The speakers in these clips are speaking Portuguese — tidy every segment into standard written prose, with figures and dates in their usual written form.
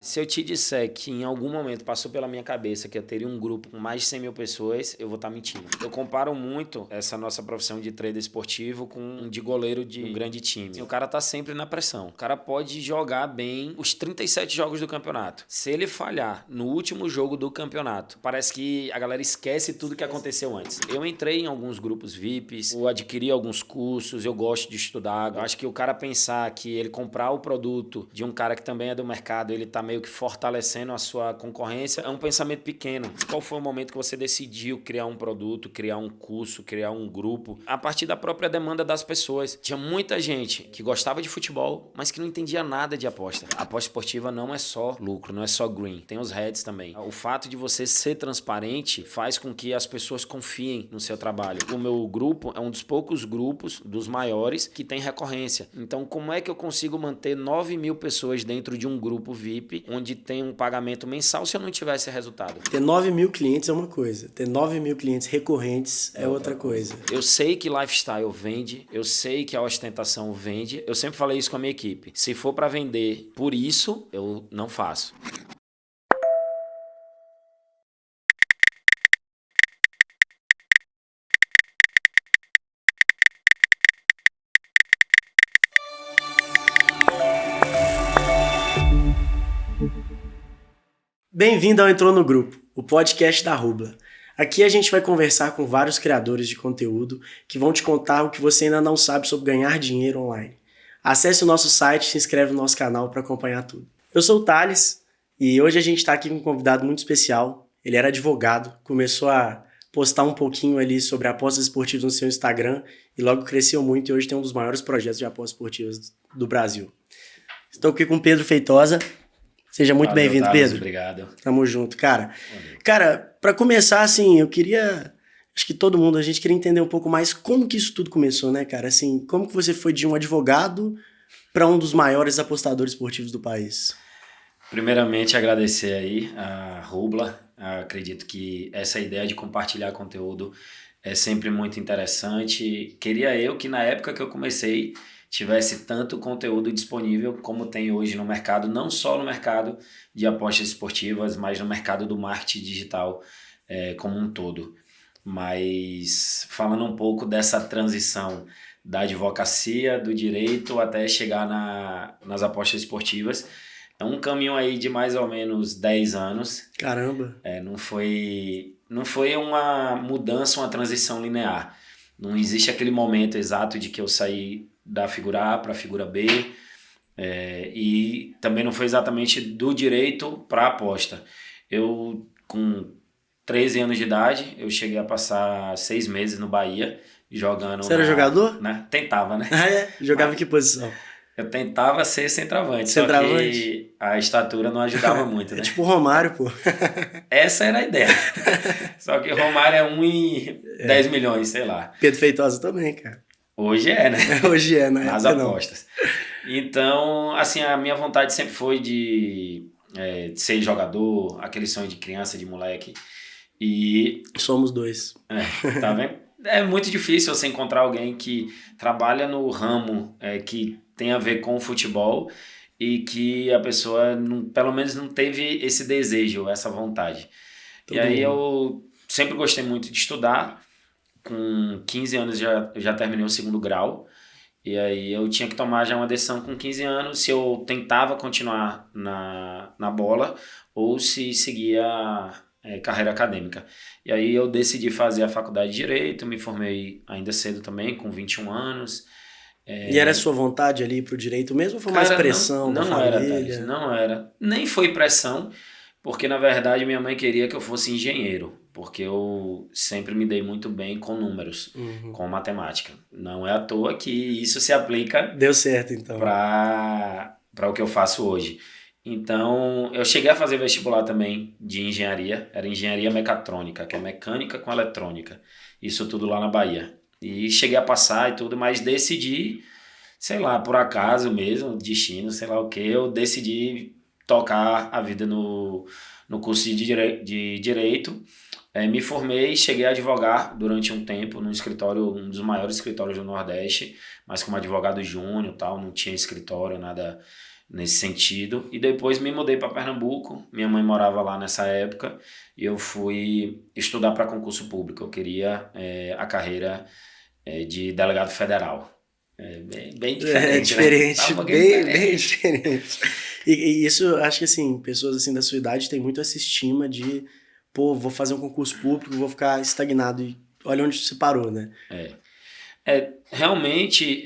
Se eu te disser que em algum momento passou pela minha cabeça que eu teria um grupo com mais de 100 mil pessoas, eu vou estar mentindo. Eu comparo muito essa nossa profissão de trader esportivo com um de goleiro de um grande time. O cara tá sempre na pressão. O cara pode jogar bem os 37 jogos do campeonato. Se ele falhar no último jogo do campeonato, parece que a galera esquece tudo que aconteceu antes. Eu entrei em alguns grupos VIPs, eu adquiri alguns cursos, eu gosto de estudar. Eu acho que o cara pensar que ele comprar o produto de um cara que também é do mercado, ele tá meio que fortalecendo a sua concorrência, é um pensamento pequeno. Qual foi o momento que você decidiu criar um produto, criar um curso, criar um grupo, a partir da própria demanda das pessoas? Tinha muita gente que gostava de futebol, mas que não entendia nada de aposta. A aposta esportiva não é só lucro, não é só green, tem os heads também. O fato de você ser transparente faz com que as pessoas confiem no seu trabalho. O meu grupo é um dos poucos grupos, dos maiores, que tem recorrência. Então, como é que eu consigo manter 9 mil pessoas dentro de um grupo VIP, onde tem um pagamento mensal se eu não tivesse resultado? Ter 9 mil clientes é uma coisa, ter 9 mil clientes recorrentes é outra coisa. Eu sei que lifestyle vende, eu sei que a ostentação vende, eu sempre falei isso com a minha equipe. Se for para vender por isso, eu não faço. Bem-vindo ao Entrou no Grupo, o podcast da Rubla. Aqui a gente vai conversar com vários criadores de conteúdo que vão te contar o que você ainda não sabe sobre ganhar dinheiro online. Acesse o nosso site e se inscreve no nosso canal para acompanhar tudo. Eu sou o Thales e hoje a gente está aqui com um convidado muito especial. Ele era advogado, começou a postar um pouquinho ali sobre apostas esportivas no seu Instagram e logo cresceu muito e hoje tem um dos maiores projetos de apostas esportivas do Brasil. Estou aqui com o Pedro Feitosa. Seja muito bem-vindo, Pedro. Obrigado. Tamo junto, cara. Cara, pra começar, assim, eu queria... Acho que todo mundo, a gente queria entender um pouco mais como que isso tudo começou, né, cara? Assim, como que você foi de um advogado para um dos maiores apostadores esportivos do país? Primeiramente, agradecer aí a Rubla. Acredito que essa ideia de compartilhar conteúdo é sempre muito interessante. Queria eu que na época que eu comecei tivesse tanto conteúdo disponível como tem hoje no mercado, não só no mercado de apostas esportivas, mas no mercado do marketing digital como um todo. Mas falando um pouco dessa transição da advocacia, do direito, até chegar nas apostas esportivas, é um caminho aí de mais ou menos 10 anos. Caramba! Não foi uma mudança, uma transição linear. Não existe aquele momento exato de que eu saí da figura A para a figura B, e também não foi exatamente do direito para a aposta. Eu, com 13 anos de idade, eu cheguei a passar 6 meses no Bahia, jogando... Você era jogador? Né? Tentava, né? Ah, é? Jogava em que posição? Eu tentava ser centroavante, Centroavante? Só que a estatura não ajudava muito, né? É tipo o Romário, pô. Essa era a ideia. Só que o Romário é 1 em 10 milhões, sei lá. Pedro Feitosa também, cara. Hoje é, né? Hoje é, na Nas época apostas. Então, assim, a minha vontade sempre foi de ser jogador, aquele sonho de criança, de moleque. E... Somos dois. Tá vendo? É muito difícil você encontrar alguém que trabalha no ramo que tem a ver com o futebol e que a pessoa, pelo menos, não teve esse desejo, essa vontade. Todo e aí mundo. eu sempre gostei muito de estudar. Com 15 anos eu já terminei o 2º grau. E aí eu tinha que tomar já uma decisão com 15 anos se eu tentava continuar na bola ou se seguia carreira acadêmica. E aí eu decidi fazer a faculdade de Direito, me formei ainda cedo também, com 21 anos. E era a sua vontade ali pro direito mesmo ou foi mais pressão da não família? Era, Thales, não era. Nem foi pressão, porque na verdade minha mãe queria que eu fosse engenheiro, porque eu sempre me dei muito bem com números, com matemática. Não é à toa que isso se aplica... Deu certo, então. Para o que eu faço hoje. Então, eu cheguei a fazer vestibular também de engenharia, era engenharia mecatrônica, que é mecânica com eletrônica, isso tudo lá na Bahia. E cheguei a passar e tudo, mas decidi, sei lá, por acaso mesmo, destino, sei lá o que, eu decidi tocar a vida no curso de Direito. Me formei, cheguei a advogar durante um tempo num escritório, um dos maiores escritórios do Nordeste, mas como advogado júnior e tal, não tinha escritório, nada nesse sentido. E depois me mudei para Pernambuco, minha mãe morava lá nessa época, e eu fui estudar para concurso público. Eu queria a carreira de delegado federal. Bem diferente, diferente, né? Tá um pouquinho bem diferente. E isso, acho que assim, pessoas assim da sua idade têm muito essa estima de, pô, vou fazer um concurso público, vou ficar estagnado. E olha onde você parou, né? Realmente,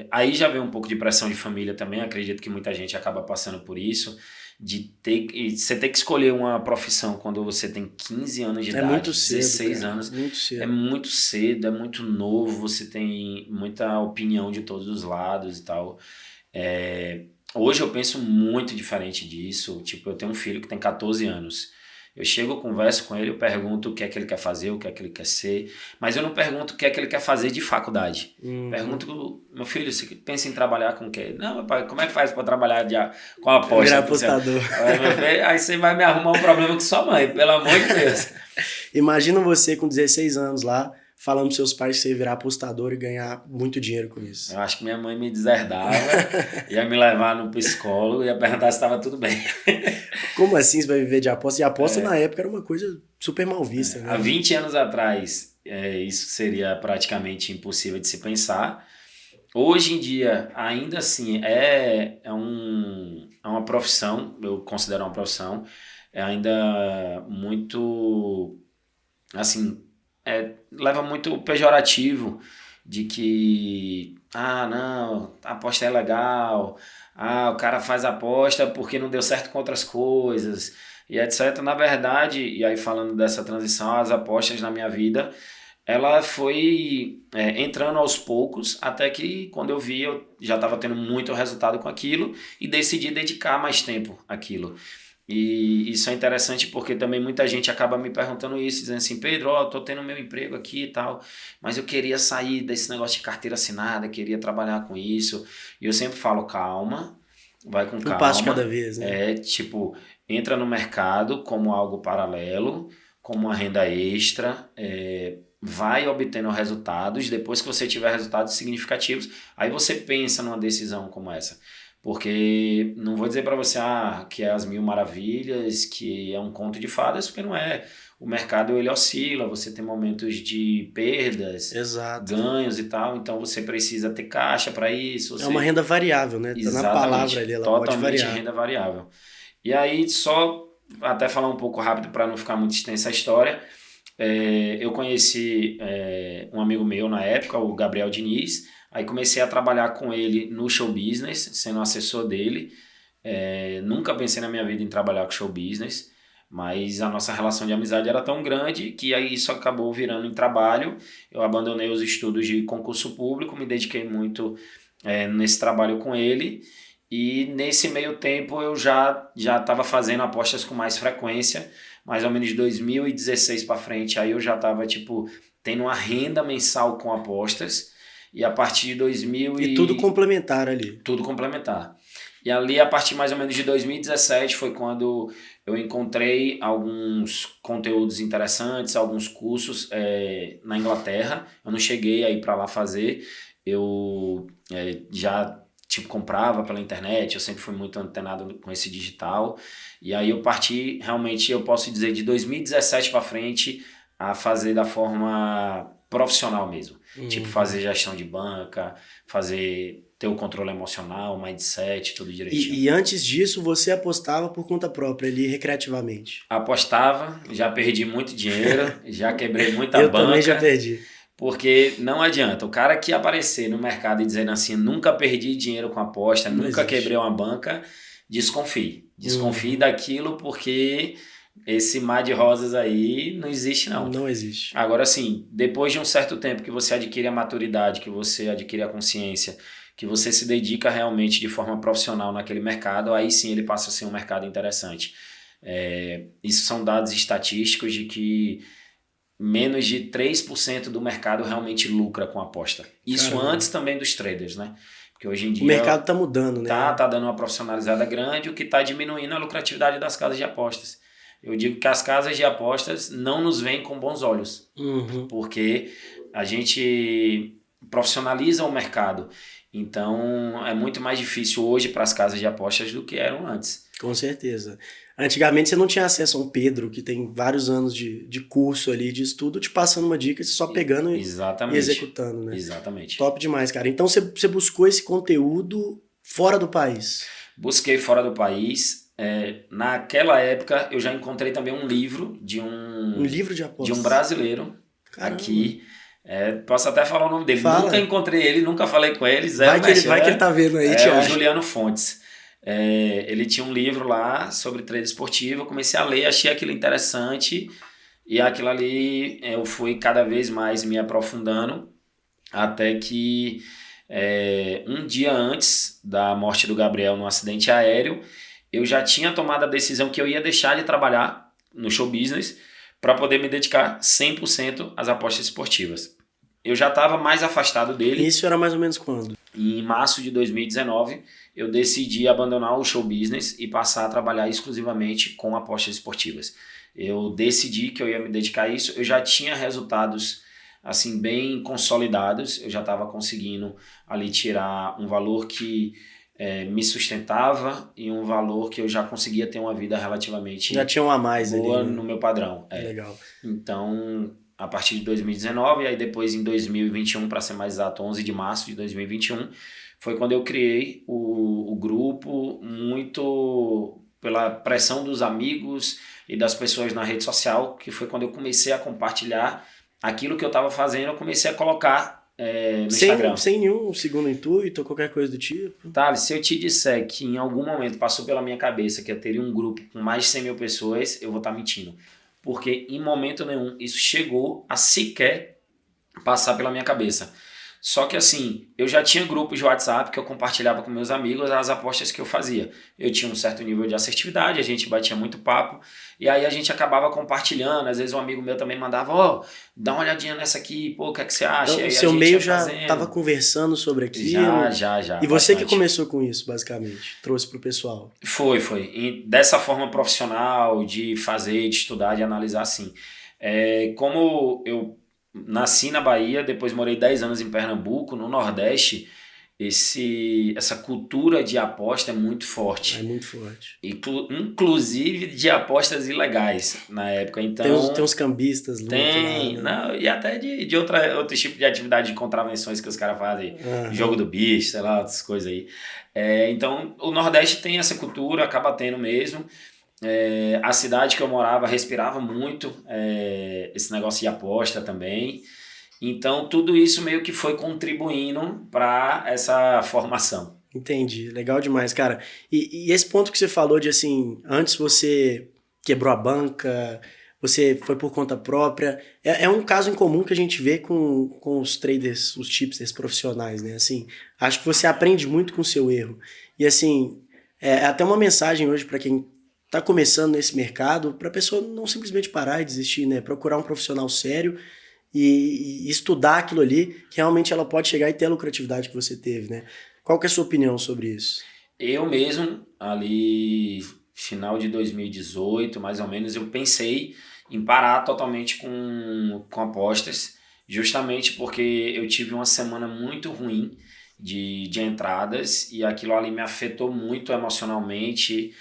aí já vem um pouco de pressão de família também, acredito que muita gente acaba passando por isso, você ter que escolher uma profissão quando você tem 15 anos de idade, muito cedo, 16 cara, anos, muito cedo. é muito cedo, é muito novo, você tem muita opinião de todos os lados e tal. Hoje eu penso muito diferente disso, tipo, eu tenho um filho que tem 14 anos, eu chego, eu converso com ele, eu pergunto o que é que ele quer fazer, o que é que ele quer ser, mas eu não pergunto o que é que ele quer fazer de faculdade. Pergunto, meu filho, você pensa em trabalhar com o quê? Não, meu pai, como é que faz para trabalhar com a aposta? Virar apostador. Aí você vai me arrumar um problema com sua mãe, pelo amor de Deus. Imagina você com 16 anos lá, falando pros seus pais que você ia virar apostador e ganhar muito dinheiro com isso. Eu acho que minha mãe me deserdava, ia me levar no psicólogo e ia perguntar se estava tudo bem. Como assim você vai viver de aposta? E aposta na época era uma coisa super mal vista, né? Há 20 anos atrás, isso seria praticamente impossível de se pensar. Hoje em dia, ainda assim, é uma profissão, eu considero uma profissão, é ainda muito, assim, leva muito pejorativo de que, não, a aposta é legal, o cara faz aposta porque não deu certo com outras coisas, e etc. Na verdade, e aí falando dessa transição, as apostas na minha vida, ela foi entrando aos poucos, até que quando eu vi, eu já estava tendo muito resultado com aquilo e decidi dedicar mais tempo àquilo. E isso é interessante porque também muita gente acaba me perguntando isso, dizendo assim, Pedro, eu tô tendo meu emprego aqui e tal, mas eu queria sair desse negócio de carteira assinada, queria trabalhar com isso. E eu sempre falo, calma, vai com calma. Um passo de cada vez, né? Tipo, entra no mercado como algo paralelo, como uma renda extra, vai obtendo resultados, depois que você tiver resultados significativos, aí você pensa numa decisão como essa. Porque não vou dizer para você que é as mil maravilhas, que é um conto de fadas, porque não é. O mercado ele oscila, você tem momentos de perdas, Exato. ganhos e tal, então você precisa ter caixa para isso. É uma renda variável, né? Tá na palavra ali, ela pode variar. Totalmente renda variável. E aí, só até falar um pouco rápido para não ficar muito extensa a história, eu conheci um amigo meu na época, o Gabriel Diniz. Aí comecei a trabalhar com ele no show business, sendo assessor dele. Nunca pensei na minha vida em trabalhar com show business, mas a nossa relação de amizade era tão grande que aí isso acabou virando em trabalho. Eu abandonei os estudos de concurso público, me dediquei muito nesse trabalho com ele. E nesse meio tempo eu já estava fazendo apostas com mais frequência, mais ou menos de 2016 para frente. Aí eu já estava tendo uma renda mensal com apostas. E a partir de 2000 E tudo complementar ali. Tudo complementar. E ali, a partir mais ou menos de 2017, foi quando eu encontrei alguns conteúdos interessantes, alguns cursos na Inglaterra. Eu não cheguei a ir para lá fazer. Eu já comprava pela internet, eu sempre fui muito antenado com esse digital. E aí eu parti, realmente, eu posso dizer, de 2017 para frente, a fazer da forma profissional mesmo. Fazer gestão de banca, ter o controle emocional, mindset, tudo direitinho. E antes disso, você apostava por conta própria ali, recreativamente? Apostava, já perdi muito dinheiro, já quebrei muita banca. Eu também já perdi. Porque não adianta, o cara que aparecer no mercado e dizendo assim, nunca perdi dinheiro com aposta, Não nunca existe. Quebrei uma banca, desconfie. Desconfie daquilo porque esse mar de rosas aí não existe não. Não existe. Agora sim, depois de um certo tempo que você adquire a maturidade, que você adquire a consciência, que você se dedica realmente de forma profissional naquele mercado, aí sim ele passa a ser um mercado interessante. Isso são dados estatísticos de que menos de 3% do mercado realmente lucra com aposta. Isso antes também dos traders, né? Porque hoje em dia o mercado está mudando, né? Tá dando uma profissionalizada grande, o que está diminuindo a lucratividade das casas de apostas. Eu digo que as casas de apostas não nos veem com bons olhos, porque a gente profissionaliza o mercado. Então é muito mais difícil hoje para as casas de apostas do que eram antes. Com certeza. Antigamente você não tinha acesso a um Pedro que tem vários anos de curso ali, de estudo, te passando uma dica, você só pegando e executando, né? Exatamente. Top demais, cara. Então você buscou esse conteúdo fora do país? Busquei fora do país. Naquela época eu já encontrei também um livro de um livro de apostas de um brasileiro. Caramba. Aqui. Posso até falar o nome dele. Fala. Nunca encontrei ele, nunca falei com ele. Vai que ele tá vendo aí, o Juliano Fontes. Ele tinha um livro lá sobre trade esportivo. Eu comecei a ler, achei aquilo interessante. E aquilo ali eu fui cada vez mais me aprofundando. Até que um dia antes da morte do Gabriel no acidente aéreo, eu já tinha tomado a decisão que eu ia deixar de trabalhar no show business para poder me dedicar 100% às apostas esportivas. Eu já estava mais afastado dele. Isso era mais ou menos quando? Em março de 2019, eu decidi abandonar o show business e passar a trabalhar exclusivamente com apostas esportivas. Eu decidi que eu ia me dedicar a isso. Eu já tinha resultados assim bem consolidados. Eu já estava conseguindo ali tirar um valor que me sustentava e um valor que eu já conseguia ter uma vida relativamente já tinha um a mais boa ali, né? No meu padrão. Legal. Então, a partir de 2019, e aí depois em 2021, para ser mais exato, 11 de março de 2021, foi quando eu criei o grupo, muito pela pressão dos amigos e das pessoas na rede social, que foi quando eu comecei a compartilhar aquilo que eu estava fazendo, eu comecei a colocar no Instagram. Sem nenhum segundo intuito ou qualquer coisa do tipo? Thales, se eu te disser que em algum momento passou pela minha cabeça que eu teria um grupo com mais de 100 mil pessoas, eu vou estar mentindo. Porque em momento nenhum isso chegou a sequer passar pela minha cabeça. Só que assim, eu já tinha grupos de WhatsApp que eu compartilhava com meus amigos as apostas que eu fazia. Eu tinha um certo nível de assertividade, a gente batia muito papo, e aí a gente acabava compartilhando. Às vezes um amigo meu também mandava, dá uma olhadinha nessa aqui, pô, o que é que você acha? Então, e o aí seu a gente meio ia já fazendo. estava conversando sobre aquilo? Já. E você bastante. Que começou com isso, basicamente? Trouxe pro pessoal? Foi. E dessa forma profissional, de fazer, de estudar, de analisar, assim. Como eu nasci na Bahia, depois morei 10 anos em Pernambuco, no Nordeste, essa cultura de aposta é muito forte. É muito forte. Inclusive de apostas ilegais na época. Então, tem uns cambistas. Tem, lá, né? Não, e até de outro tipo de atividade de contravenções que os caras fazem. Jogo do bicho, sei lá, outras coisas aí. Então, o Nordeste tem essa cultura, acaba tendo mesmo. A cidade que eu morava respirava muito esse negócio de aposta também. Então, tudo isso meio que foi contribuindo para essa formação. Entendi, legal demais, cara. E esse ponto que você falou de assim, antes você quebrou a banca, você foi por conta própria, é um caso em comum que a gente vê com os traders, os tipsters profissionais, né? Assim, acho que você aprende muito com o seu erro. E assim, até uma mensagem hoje para quem está começando nesse mercado, para a pessoa não simplesmente parar e desistir, né? Procurar um profissional sério e estudar aquilo ali, que realmente ela pode chegar e ter a lucratividade que você teve, né? Qual que é a sua opinião sobre isso? Eu mesmo, ali, final de 2018, mais ou menos, eu pensei em parar totalmente com apostas, justamente porque eu tive uma semana muito ruim de entradas e aquilo ali me afetou muito emocionalmente.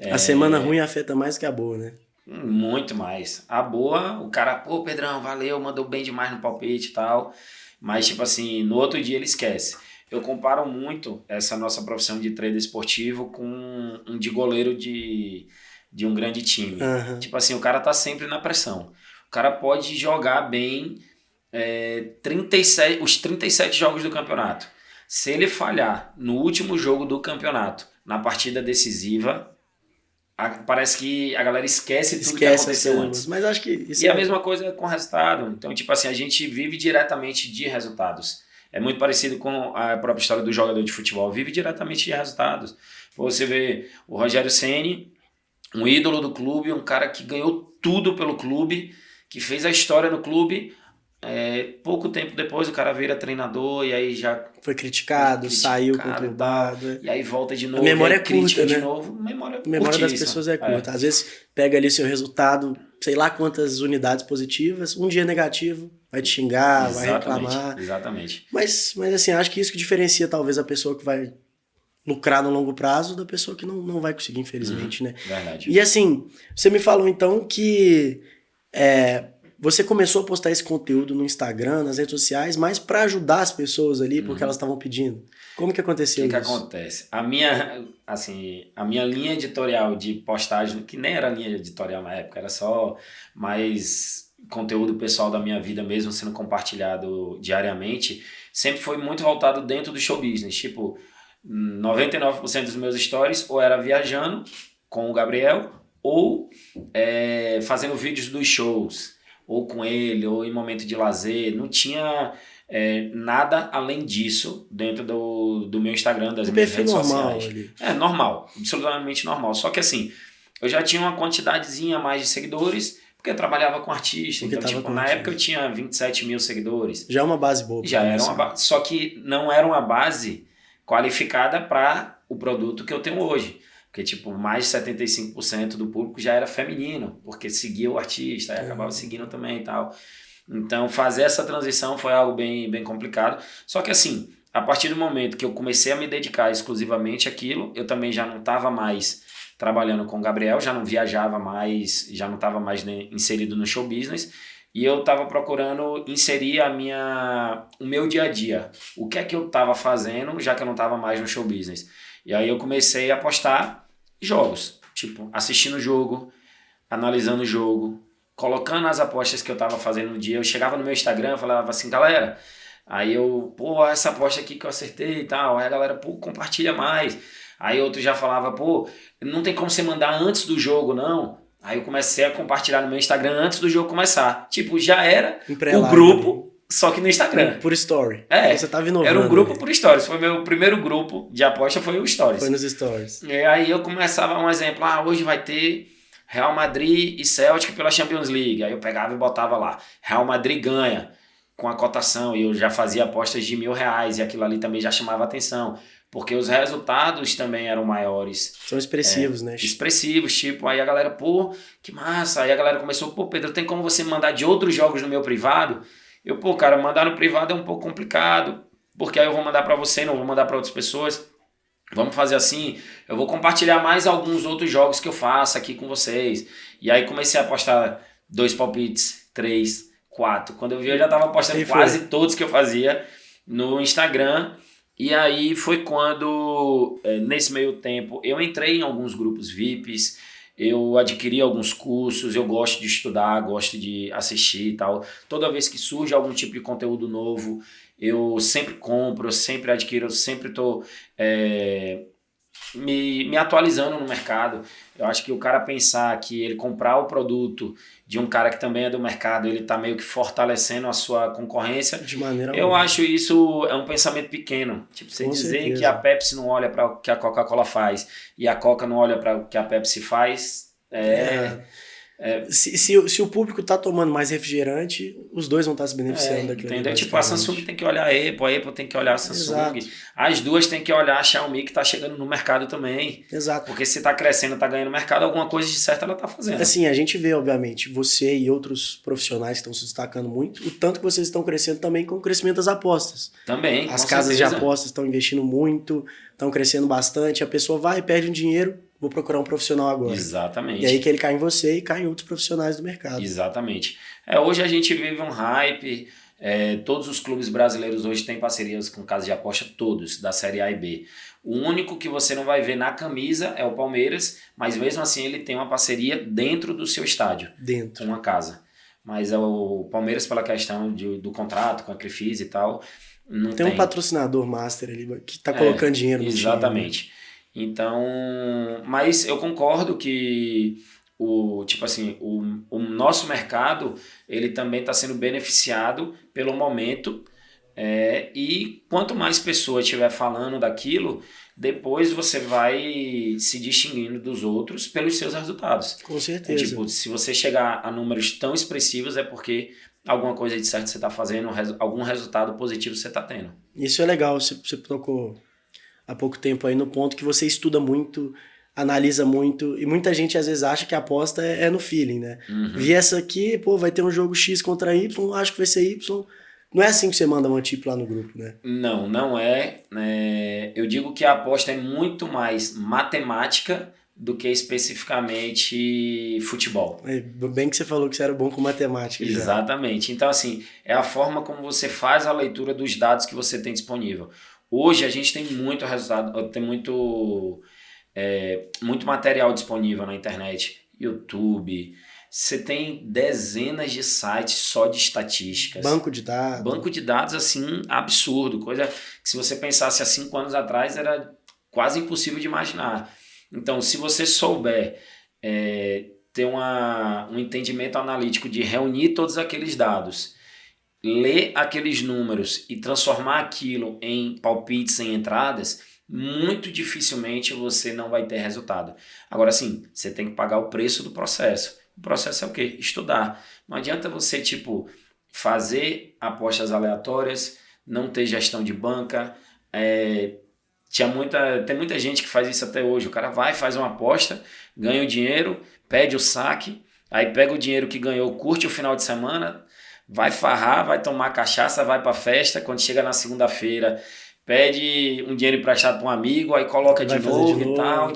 A semana ruim afeta mais que a boa, né? Muito mais. A boa, o cara, pô, Pedrão, valeu, mandou bem demais no palpite e tal, mas tipo assim, no outro dia ele esquece. Eu comparo muito essa nossa profissão de trader esportivo com um de goleiro de um grande time. Uhum. Tipo assim, o cara tá sempre na pressão. O cara pode jogar bem 37, os 37 jogos do campeonato. Se ele falhar no último jogo do campeonato, na partida decisiva, parece que a galera esquece tudo que aconteceu antes. Mas acho que isso a mesma coisa com o resultado. Então, tipo assim, a gente vive diretamente de resultados. É muito parecido com a própria história do jogador de futebol. Vive diretamente de resultados. Você vê o Rogério Ceni, um ídolo do clube, um cara que ganhou tudo pelo clube, que fez a história no clube. pouco tempo depois o cara vira treinador e aí já Foi criticado, saiu conturbado. E aí volta de novo. A memória é curta, né? De novo, memória a memória das pessoas é curta. Às vezes pega ali seu resultado, sei lá quantas unidades positivas, um dia negativo, vai te xingar, vai reclamar. Exatamente. Mas assim, acho que isso que diferencia talvez a pessoa que vai lucrar no longo prazo da pessoa que não vai conseguir, infelizmente, né? Verdade. E assim, você me falou então que você começou a postar esse conteúdo no Instagram, nas redes sociais, mas para ajudar as pessoas ali, porque elas estavam pedindo. Como que aconteceu isso? O que acontece? A minha linha editorial de postagem, que nem era linha editorial na época, era só mais conteúdo pessoal da minha vida mesmo sendo compartilhado diariamente, sempre foi muito voltado dentro do show business. Tipo, 99% dos meus stories ou era viajando com o Gabriel ou fazendo vídeos dos shows, ou com ele, ou em momento de lazer. Não tinha nada além disso dentro do meu Instagram, das minhas redes sociais. Ali. Normal, absolutamente normal. Só que assim, eu já tinha uma quantidadezinha a mais de seguidores, porque eu trabalhava com artista. Então, tipo, na época eu tinha 27 mil seguidores. Já é uma base boa. Já era uma base, só que não era uma base qualificada para o produto que eu tenho hoje. Porque, tipo, mais de 75% do público já era feminino, porque seguia o artista, aí acabava seguindo também e tal. Então, fazer essa transição foi algo bem, bem complicado. Só que, assim, a partir do momento que eu comecei a me dedicar exclusivamente àquilo, eu também já não estava mais trabalhando com o Gabriel, já não viajava mais, já não estava mais inserido no show business, e eu estava procurando inserir o meu dia a dia. O que é que eu estava fazendo, já que eu não estava mais no show business? E aí eu comecei a postar jogos, tipo, assistindo o jogo, analisando o jogo, colocando as apostas que eu tava fazendo no dia. Eu chegava no meu Instagram e falava assim, galera, aí eu, essa aposta aqui que eu acertei e tal, aí a galera, compartilha mais. Aí outro já falava, não tem como você mandar antes do jogo, não. Aí eu comecei a compartilhar no meu Instagram antes do jogo começar. Tipo, já era o grupo, só que no Instagram. Por story. Você tava inovando. Era um grupo por stories. Foi meu primeiro grupo de aposta, foi o stories. Foi nos stories. E aí eu começava um exemplo, hoje vai ter Real Madrid e Celtic pela Champions League. Aí eu pegava e botava lá, Real Madrid ganha com a cotação. E eu já fazia apostas de R$1.000 e aquilo ali também já chamava atenção. Porque os resultados também eram maiores. São expressivos, né? Expressivos, tipo, aí a galera, que massa. Aí a galera começou, Pedro, tem como você mandar de outros jogos no meu privado? Eu, cara, mandar no privado é um pouco complicado, porque aí eu vou mandar para você, não vou mandar para outras pessoas. Vamos fazer assim, eu vou compartilhar mais alguns outros jogos que eu faço aqui com vocês. E aí comecei a postar 2 palpites, 3, 4. Quando eu vi, eu já estava postando quase todos que eu fazia no Instagram. E aí foi quando, nesse meio tempo, eu entrei em alguns grupos VIPs, eu adquiri alguns cursos, eu gosto de estudar, gosto de assistir e tal. Toda vez que surge algum tipo de conteúdo novo, eu sempre compro, eu sempre adquiro, eu sempre estou me atualizando no mercado. Eu acho que o cara pensar que ele comprar o produto de um cara que também é do mercado, ele está meio que fortalecendo a sua concorrência. De maneira eu acho isso é um pensamento pequeno. Tipo, você dizer certeza. Que a Pepsi não olha para o que a Coca-Cola faz e a Coca não olha para o que a Pepsi faz, Se o público está tomando mais refrigerante, os dois vão estar se beneficiando daquilo. Entendeu? Tipo, a Samsung tem que olhar a Apple tem que olhar a Samsung. Exato. As duas tem que olhar a Xiaomi, que está chegando no mercado também. Exato. Porque se está crescendo, está ganhando mercado, alguma coisa de certo ela está fazendo. Assim, a gente vê, obviamente, você e outros profissionais que estão se destacando muito, o tanto que vocês estão crescendo também com o crescimento das apostas. Também, as casas de apostas estão investindo muito, estão crescendo bastante, a pessoa vai e perde um dinheiro, vou procurar um profissional agora. Exatamente. E aí que ele cai em você e cai em outros profissionais do mercado. Exatamente. Hoje a gente vive um hype, todos os clubes brasileiros hoje têm parcerias com casas de aposta, todos, da Série A e B. O único que você não vai ver na camisa é o Palmeiras, mas mesmo assim ele tem uma parceria dentro do seu estádio. Dentro. Com uma casa. Mas o Palmeiras, pela questão do contrato com a Crefisa e tal, não tem. Tem um patrocinador master ali que está colocando dinheiro no exatamente. time. Então, mas eu concordo que o nosso mercado ele também está sendo beneficiado pelo momento, e quanto mais pessoas estiver falando daquilo, depois você vai se distinguindo dos outros pelos seus resultados. Com certeza. Se você chegar a números tão expressivos é porque alguma coisa de certo você está fazendo, algum resultado positivo você está tendo. Isso é legal, você tocou há pouco tempo aí no ponto que você estuda muito, analisa muito, e muita gente às vezes acha que a aposta é no feeling, né? Vi essa aqui, pô, vai ter um jogo X contra Y, acho que vai ser Y. Não é assim que você manda uma tip lá no grupo, né? Não, não é. Eu digo que a aposta é muito mais matemática do que especificamente futebol. Bem que você falou que você era bom com matemática. Exatamente. Então, assim, é a forma como você faz a leitura dos dados que você tem disponível. Hoje a gente tem muito resultado, tem muito material disponível na internet, YouTube. Você tem dezenas de sites só de estatísticas. Banco de dados. Banco de dados, assim, absurdo. Coisa que se você pensasse há 5 anos atrás era quase impossível de imaginar. Então, se você souber ter um entendimento analítico de reunir todos aqueles dados, ler aqueles números e transformar aquilo em palpites, em entradas, muito dificilmente você não vai ter resultado. Agora sim, você tem que pagar o preço do processo. O processo é o quê? Estudar. Não adianta você, fazer apostas aleatórias, não ter gestão de banca. Tem muita gente que faz isso até hoje. O cara vai, faz uma aposta, ganha o dinheiro, pede o saque, aí pega o dinheiro que ganhou, curte o final de semana, vai farrar, vai tomar cachaça, vai pra festa. Quando chega na segunda-feira, pede um dinheiro emprestado para um amigo, aí coloca de novo e tal,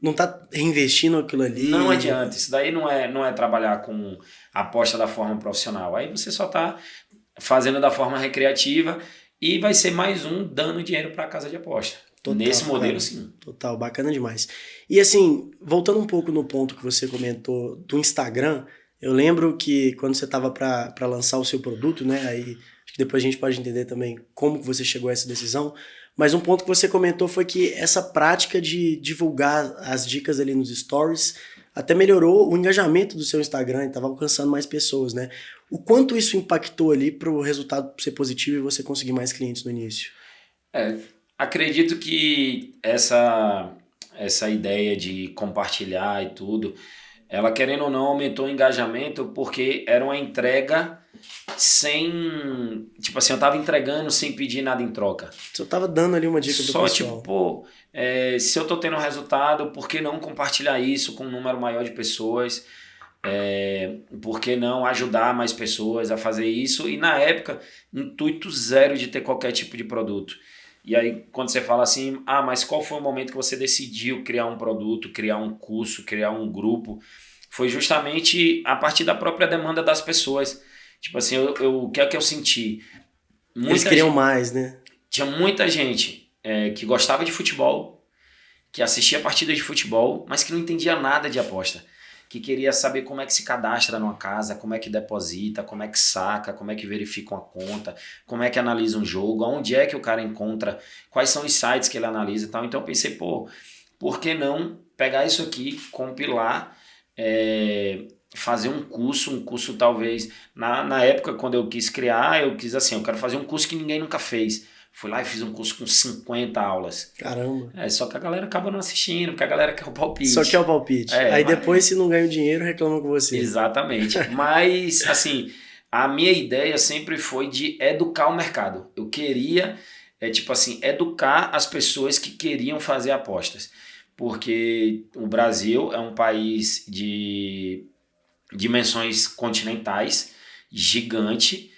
Não tá reinvestindo aquilo ali. Não adianta, isso daí não é trabalhar com aposta da forma profissional. Aí você só tá fazendo da forma recreativa e vai ser mais um dando dinheiro para a casa de aposta. Total, nesse modelo, cara, sim. Total, bacana demais. E assim, voltando um pouco no ponto que você comentou do Instagram, eu lembro que quando você tava para lançar o seu produto, né, aí depois a gente pode entender também como você chegou a essa decisão. Mas um ponto que você comentou foi que essa prática de divulgar as dicas ali nos stories até melhorou o engajamento do seu Instagram e estava alcançando mais pessoas, né? O quanto isso impactou ali para o resultado ser positivo e você conseguir mais clientes no início? Acredito que essa ideia de compartilhar e tudo, ela querendo ou não aumentou o engajamento porque era uma entrega sem... eu tava entregando sem pedir nada em troca. Você tava dando ali uma dica pro pessoal. Se eu tô tendo resultado, por que não compartilhar isso com um número maior de pessoas? Por que não ajudar mais pessoas a fazer isso? E na época, intuito zero de ter qualquer tipo de produto. E aí, quando você fala assim, mas qual foi o momento que você decidiu criar um produto, criar um curso, criar um grupo? Foi justamente a partir da própria demanda das pessoas. O que é que eu senti? Eles queriam mais, né? Tinha muita gente que gostava de futebol, que assistia partidas de futebol, mas que não entendia nada de aposta. Que queria saber como é que se cadastra numa casa, como é que deposita, como é que saca, como é que verifica uma conta, como é que analisa um jogo, onde é que o cara encontra, quais são os sites que ele analisa e tal. Então eu pensei, por que não pegar isso aqui, compilar, fazer um curso talvez, na época quando eu quis criar, eu quero fazer um curso que ninguém nunca fez. Fui lá e fiz um curso com 50 aulas. Caramba. Só que a galera acaba não assistindo, porque a galera quer o palpite. Só quer o palpite. Aí depois, se não ganha o dinheiro, reclama com você. Exatamente. Mas, a minha ideia sempre foi de educar o mercado. Eu queria, educar as pessoas que queriam fazer apostas. Porque o Brasil é um país de dimensões continentais, gigante,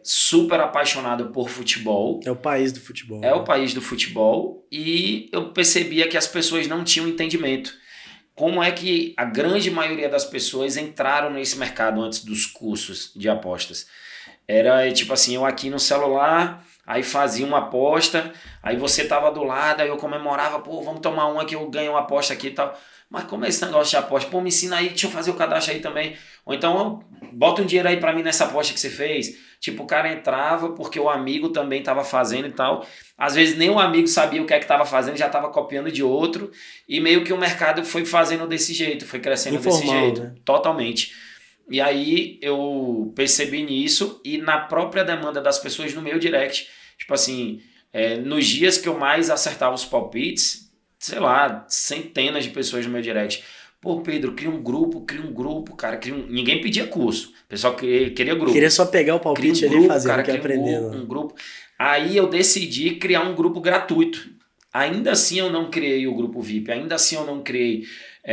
super apaixonado por futebol. É o país do futebol. É o país do futebol e eu percebia que as pessoas não tinham entendimento. Como é que a grande maioria das pessoas entraram nesse mercado antes dos cursos de apostas? Era eu aqui no celular, aí fazia uma aposta, aí você tava do lado, aí eu comemorava, vamos tomar uma que eu ganho uma aposta aqui e tal. Mas como é esse negócio de aposta? Me ensina aí, deixa eu fazer o cadastro aí também. Ou então, bota um dinheiro aí pra mim nessa aposta que você fez. O cara entrava porque o amigo também tava fazendo e tal. Às vezes nem o amigo sabia o que é que tava fazendo, já tava copiando de outro. E meio que o mercado foi fazendo desse jeito, foi crescendo desse jeito. Né? Totalmente. E aí eu percebi nisso e na própria demanda das pessoas no meu direct. Nos dias que eu mais acertava os palpites, centenas de pessoas no meu direct. Pô, Pedro, cria um grupo, cara. Ninguém pedia curso. O pessoal queria grupo. Queria só pegar o palpite Cria um ali grupo, e fazer, cara, não quer aprender. um grupo. Aí eu decidi criar um grupo gratuito. Ainda assim eu não criei o grupo VIP. Ainda assim eu não criei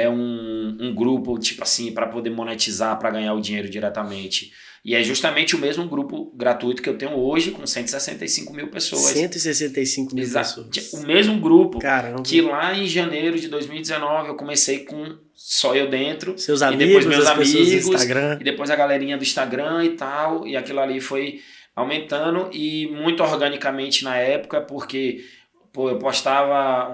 um grupo, tipo assim, para poder monetizar, para ganhar o dinheiro diretamente. E é justamente o mesmo grupo gratuito que eu tenho hoje, com 165 mil pessoas. 165 mil pessoas. O mesmo grupo. Caramba. Que lá em janeiro de 2019 eu comecei com só eu dentro. Seus amigos, e depois meus as pessoas amigos, do Instagram. E depois a galerinha do Instagram e tal. E aquilo ali foi aumentando e muito organicamente na época, porque eu postava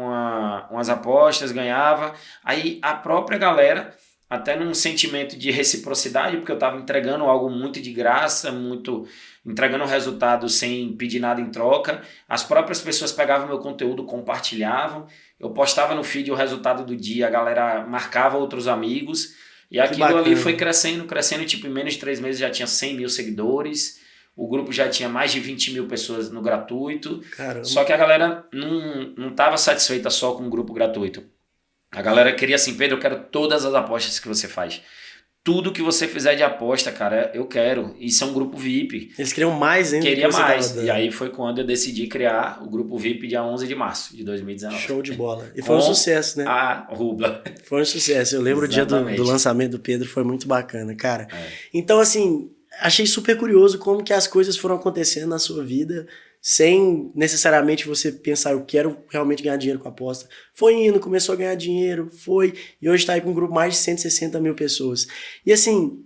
umas apostas, ganhava. Aí a própria galera, até num sentimento de reciprocidade, porque eu estava entregando algo muito de graça, entregando resultado sem pedir nada em troca. As próprias pessoas pegavam meu conteúdo, compartilhavam. Eu postava no feed o resultado do dia, a galera marcava outros amigos. E aquilo ali foi crescendo. Tipo, em menos de 3 meses já tinha 100 mil seguidores. O grupo já tinha mais de 20 mil pessoas no gratuito. Caramba. Só que a galera não estava satisfeita só com o grupo gratuito. A galera queria assim, Pedro, eu quero todas as apostas que você faz. Tudo que você fizer de aposta, cara, eu quero. Isso é um grupo VIP. Eles queriam mais ainda. Queria mais. E aí foi quando eu decidi criar o grupo VIP dia 11 de março de 2019. Show de bola. E foi um sucesso, né? A Rubla. Foi um sucesso. Eu lembro Exatamente. O dia do lançamento do Pedro, foi muito bacana, cara. Então, assim, achei super curioso como que as coisas foram acontecendo na sua vida, sem necessariamente você pensar, eu quero realmente ganhar dinheiro com a aposta. Foi indo, começou a ganhar dinheiro, e hoje está aí com um grupo mais de 160 mil pessoas. E assim,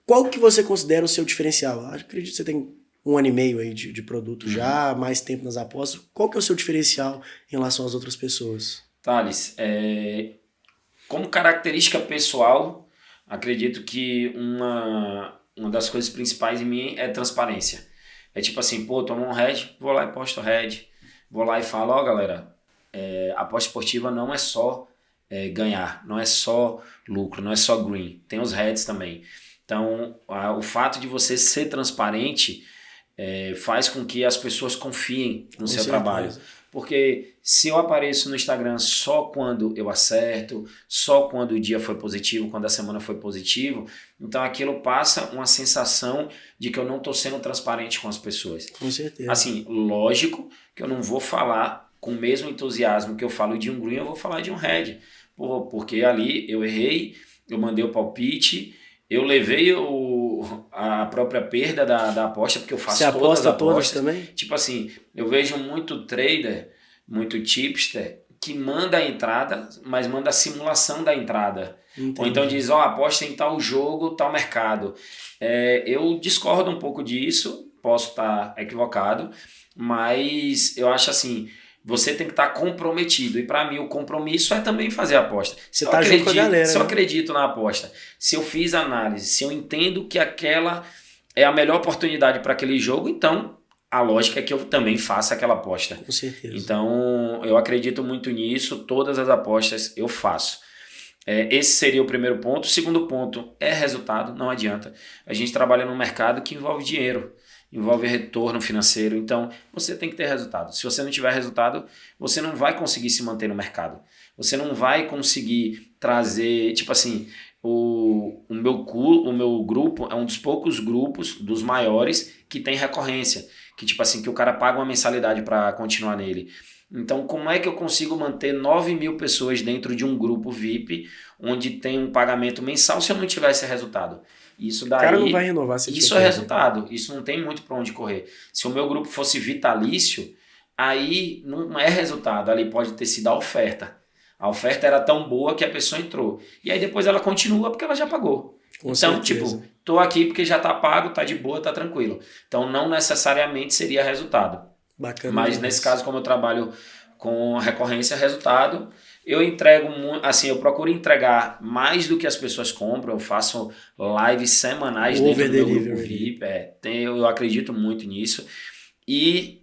qual que você considera o seu diferencial? Eu acredito que você tem 1 ano e meio aí de produto já, mais tempo nas apostas. Qual que é o seu diferencial em relação às outras pessoas? Thales, como característica pessoal, acredito que uma das coisas principais em mim é transparência. É tipo assim, tomo um head, vou lá e posto head. Vou lá e falo, galera, aposta esportiva não é só ganhar, não é só lucro, não é só green. Tem os heads também. Então, o fato de você ser transparente faz com que as pessoas confiem no seu trabalho. Porque se eu apareço no Instagram só quando eu acerto, só quando o dia foi positivo, quando a semana foi positivo, então aquilo passa uma sensação de que eu não estou sendo transparente com as pessoas. Com certeza. Assim, lógico que eu não vou falar com o mesmo entusiasmo que eu falo de um green, eu vou falar de um red. Porque ali eu errei, eu mandei o palpite, eu levei a própria perda da aposta, porque eu faço todas as apostas também? Tipo assim, eu vejo muito trader, muito tipster, que manda a entrada, mas manda a simulação da entrada. Entendi. Ou então diz, aposta em tal jogo, tal mercado. Eu discordo um pouco disso, posso estar equivocado, mas eu acho assim, você tem que estar comprometido. E para mim o compromisso é também fazer a aposta. Se eu acredito na aposta, se eu fiz análise, se eu entendo que aquela é a melhor oportunidade para aquele jogo, então a lógica é que eu também faça aquela aposta. Com certeza. Então eu acredito muito nisso, todas as apostas eu faço. Esse seria o primeiro ponto. O segundo ponto é resultado, não adianta. A gente trabalha num mercado que envolve dinheiro, envolve retorno financeiro, então você tem que ter resultado. Se você não tiver resultado, você não vai conseguir se manter no mercado. Você não vai conseguir trazer, tipo assim, o meu grupo é um dos poucos grupos, dos maiores, que tem recorrência, que tipo assim, que o cara paga uma mensalidade para continuar nele. Então, como é que eu consigo manter 9 mil pessoas dentro de um grupo VIP, onde tem um pagamento mensal, se eu não tiver esse resultado? Isso daí, o cara não vai renovar. Isso é resultado, isso não tem muito para onde correr. Se o meu grupo fosse vitalício, aí não é resultado, ali pode ter sido a oferta. A oferta era tão boa que a pessoa entrou. E aí depois ela continua porque ela já pagou. Com então, certeza. tô aqui porque já tá pago, tá de boa, tá tranquilo. Então não necessariamente seria resultado. Bacana. Mas nesse caso, como eu trabalho com recorrência, resultado, eu entrego, assim, eu procuro entregar mais do que as pessoas compram. Eu faço lives semanais dentro do meu grupo VIP. Eu acredito muito nisso. E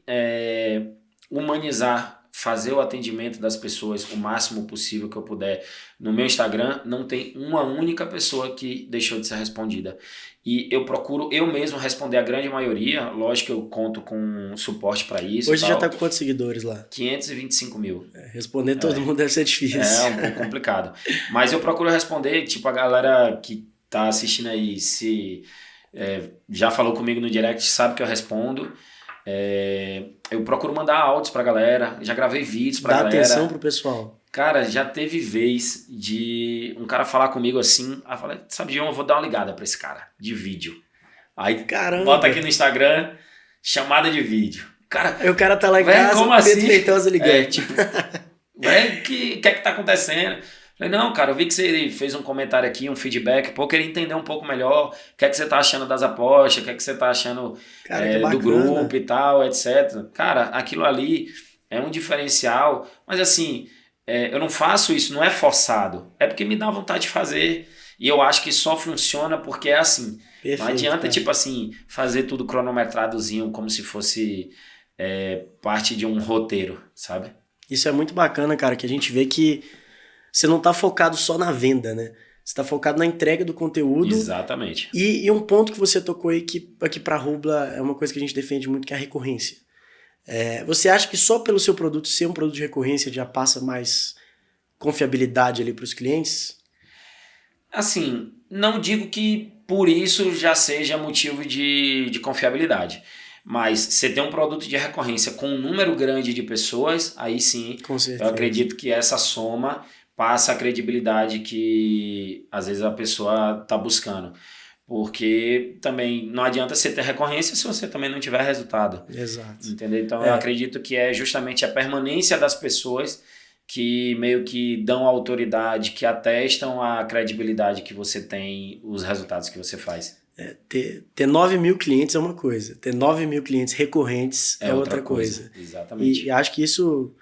humanizar fazer o atendimento das pessoas o máximo possível que eu puder. No meu Instagram não tem uma única pessoa que deixou de ser respondida. E eu procuro eu mesmo responder a grande maioria. Lógico que eu conto com suporte para isso. Hoje você já tá com quantos seguidores lá? 525 mil. Responder todo mundo deve ser difícil. É um pouco complicado. Mas eu procuro responder, tipo, a galera que tá assistindo aí, se já falou comigo no direct, sabe que eu respondo. Eu procuro mandar áudios pra galera, já gravei vídeos pra galera. Dá atenção pro pessoal. Cara, já teve vez de um cara falar comigo assim, aí eu falei, sabe, João, eu vou dar uma ligada pra esse cara, de vídeo. Aí, caramba, bota aqui no Instagram, chamada de vídeo. Cara, o cara tá lá em casa, como assim? Pedro Feitosa ligando. Tipo, o que é que tá acontecendo? Falei, não, cara, eu vi que você fez um comentário aqui, um feedback, pô, eu queria entender um pouco melhor o que é que você tá achando das apostas, o que é que você tá achando do grupo e tal, etc. Cara, aquilo ali é um diferencial, mas assim, eu não faço isso, não é forçado, é porque me dá vontade de fazer, e eu acho que só funciona porque é assim. Perfeito, não adianta, cara. Tipo assim, fazer tudo cronometradozinho, como se fosse parte de um roteiro, sabe? Isso é muito bacana, cara, que a gente vê que você não tá focado só na venda, né? Você tá focado na entrega do conteúdo. Exatamente. E um ponto que você tocou aí, que aqui pra Rubla é uma coisa que a gente defende muito, que é a recorrência. Você acha que só pelo seu produto ser um produto de recorrência já passa mais confiabilidade ali pros clientes? Assim, não digo que por isso já seja motivo de confiabilidade. Mas você tem um produto de recorrência com um número grande de pessoas, aí sim, com certeza. Eu acredito que essa soma passa a credibilidade que às vezes a pessoa está buscando. Porque também não adianta você ter recorrência se você também não tiver resultado. Exato. Entendeu? Então eu acredito que é justamente a permanência das pessoas que meio que dão autoridade, que atestam a credibilidade que você tem, os resultados que você faz. Ter 9 mil clientes é uma coisa, ter 9 mil clientes recorrentes é outra coisa. Exatamente. E acho que isso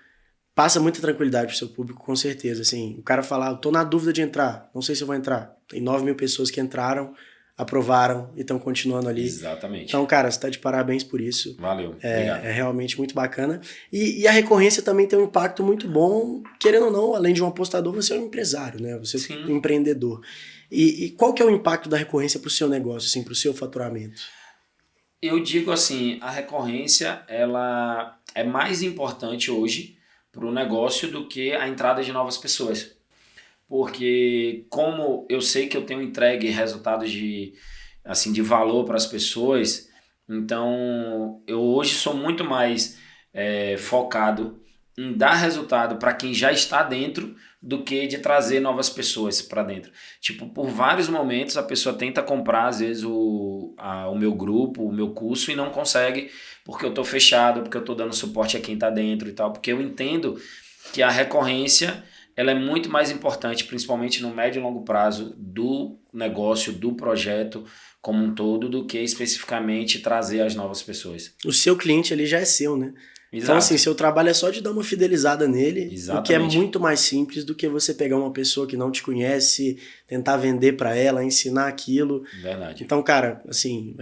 passa muita tranquilidade pro seu público, com certeza. Assim, o cara falar, eu tô na dúvida de entrar, não sei se eu vou entrar. Tem 9 mil pessoas que entraram, aprovaram e estão continuando ali. Exatamente. Então, cara, você tá de parabéns por isso. Valeu, obrigado. É realmente muito bacana. E a recorrência também tem um impacto muito bom, querendo ou não, além de um apostador, você é um empresário, né? Você é um empreendedor. E qual que é o impacto da recorrência pro seu negócio, assim, pro seu faturamento? Eu digo assim, a recorrência, ela é mais importante hoje para o negócio do que a entrada de novas pessoas. Porque como eu sei que eu tenho entregue resultados de valor para as pessoas, então eu hoje sou muito mais focado em dar resultado para quem já está dentro do que de trazer novas pessoas para dentro. Tipo, por vários momentos a pessoa tenta comprar às vezes o meu grupo, o meu curso e não consegue porque eu estou fechado, porque eu estou dando suporte a quem está dentro e tal, porque eu entendo que a recorrência ela é muito mais importante, principalmente no médio e longo prazo do negócio, do projeto como um todo, do que especificamente trazer as novas pessoas. O seu cliente ali já é seu, né? Exato. Então, assim, seu trabalho é só de dar uma fidelizada nele, Exatamente. O que é muito mais simples do que você pegar uma pessoa que não te conhece, tentar vender para ela, ensinar aquilo. Verdade. Então, cara, assim,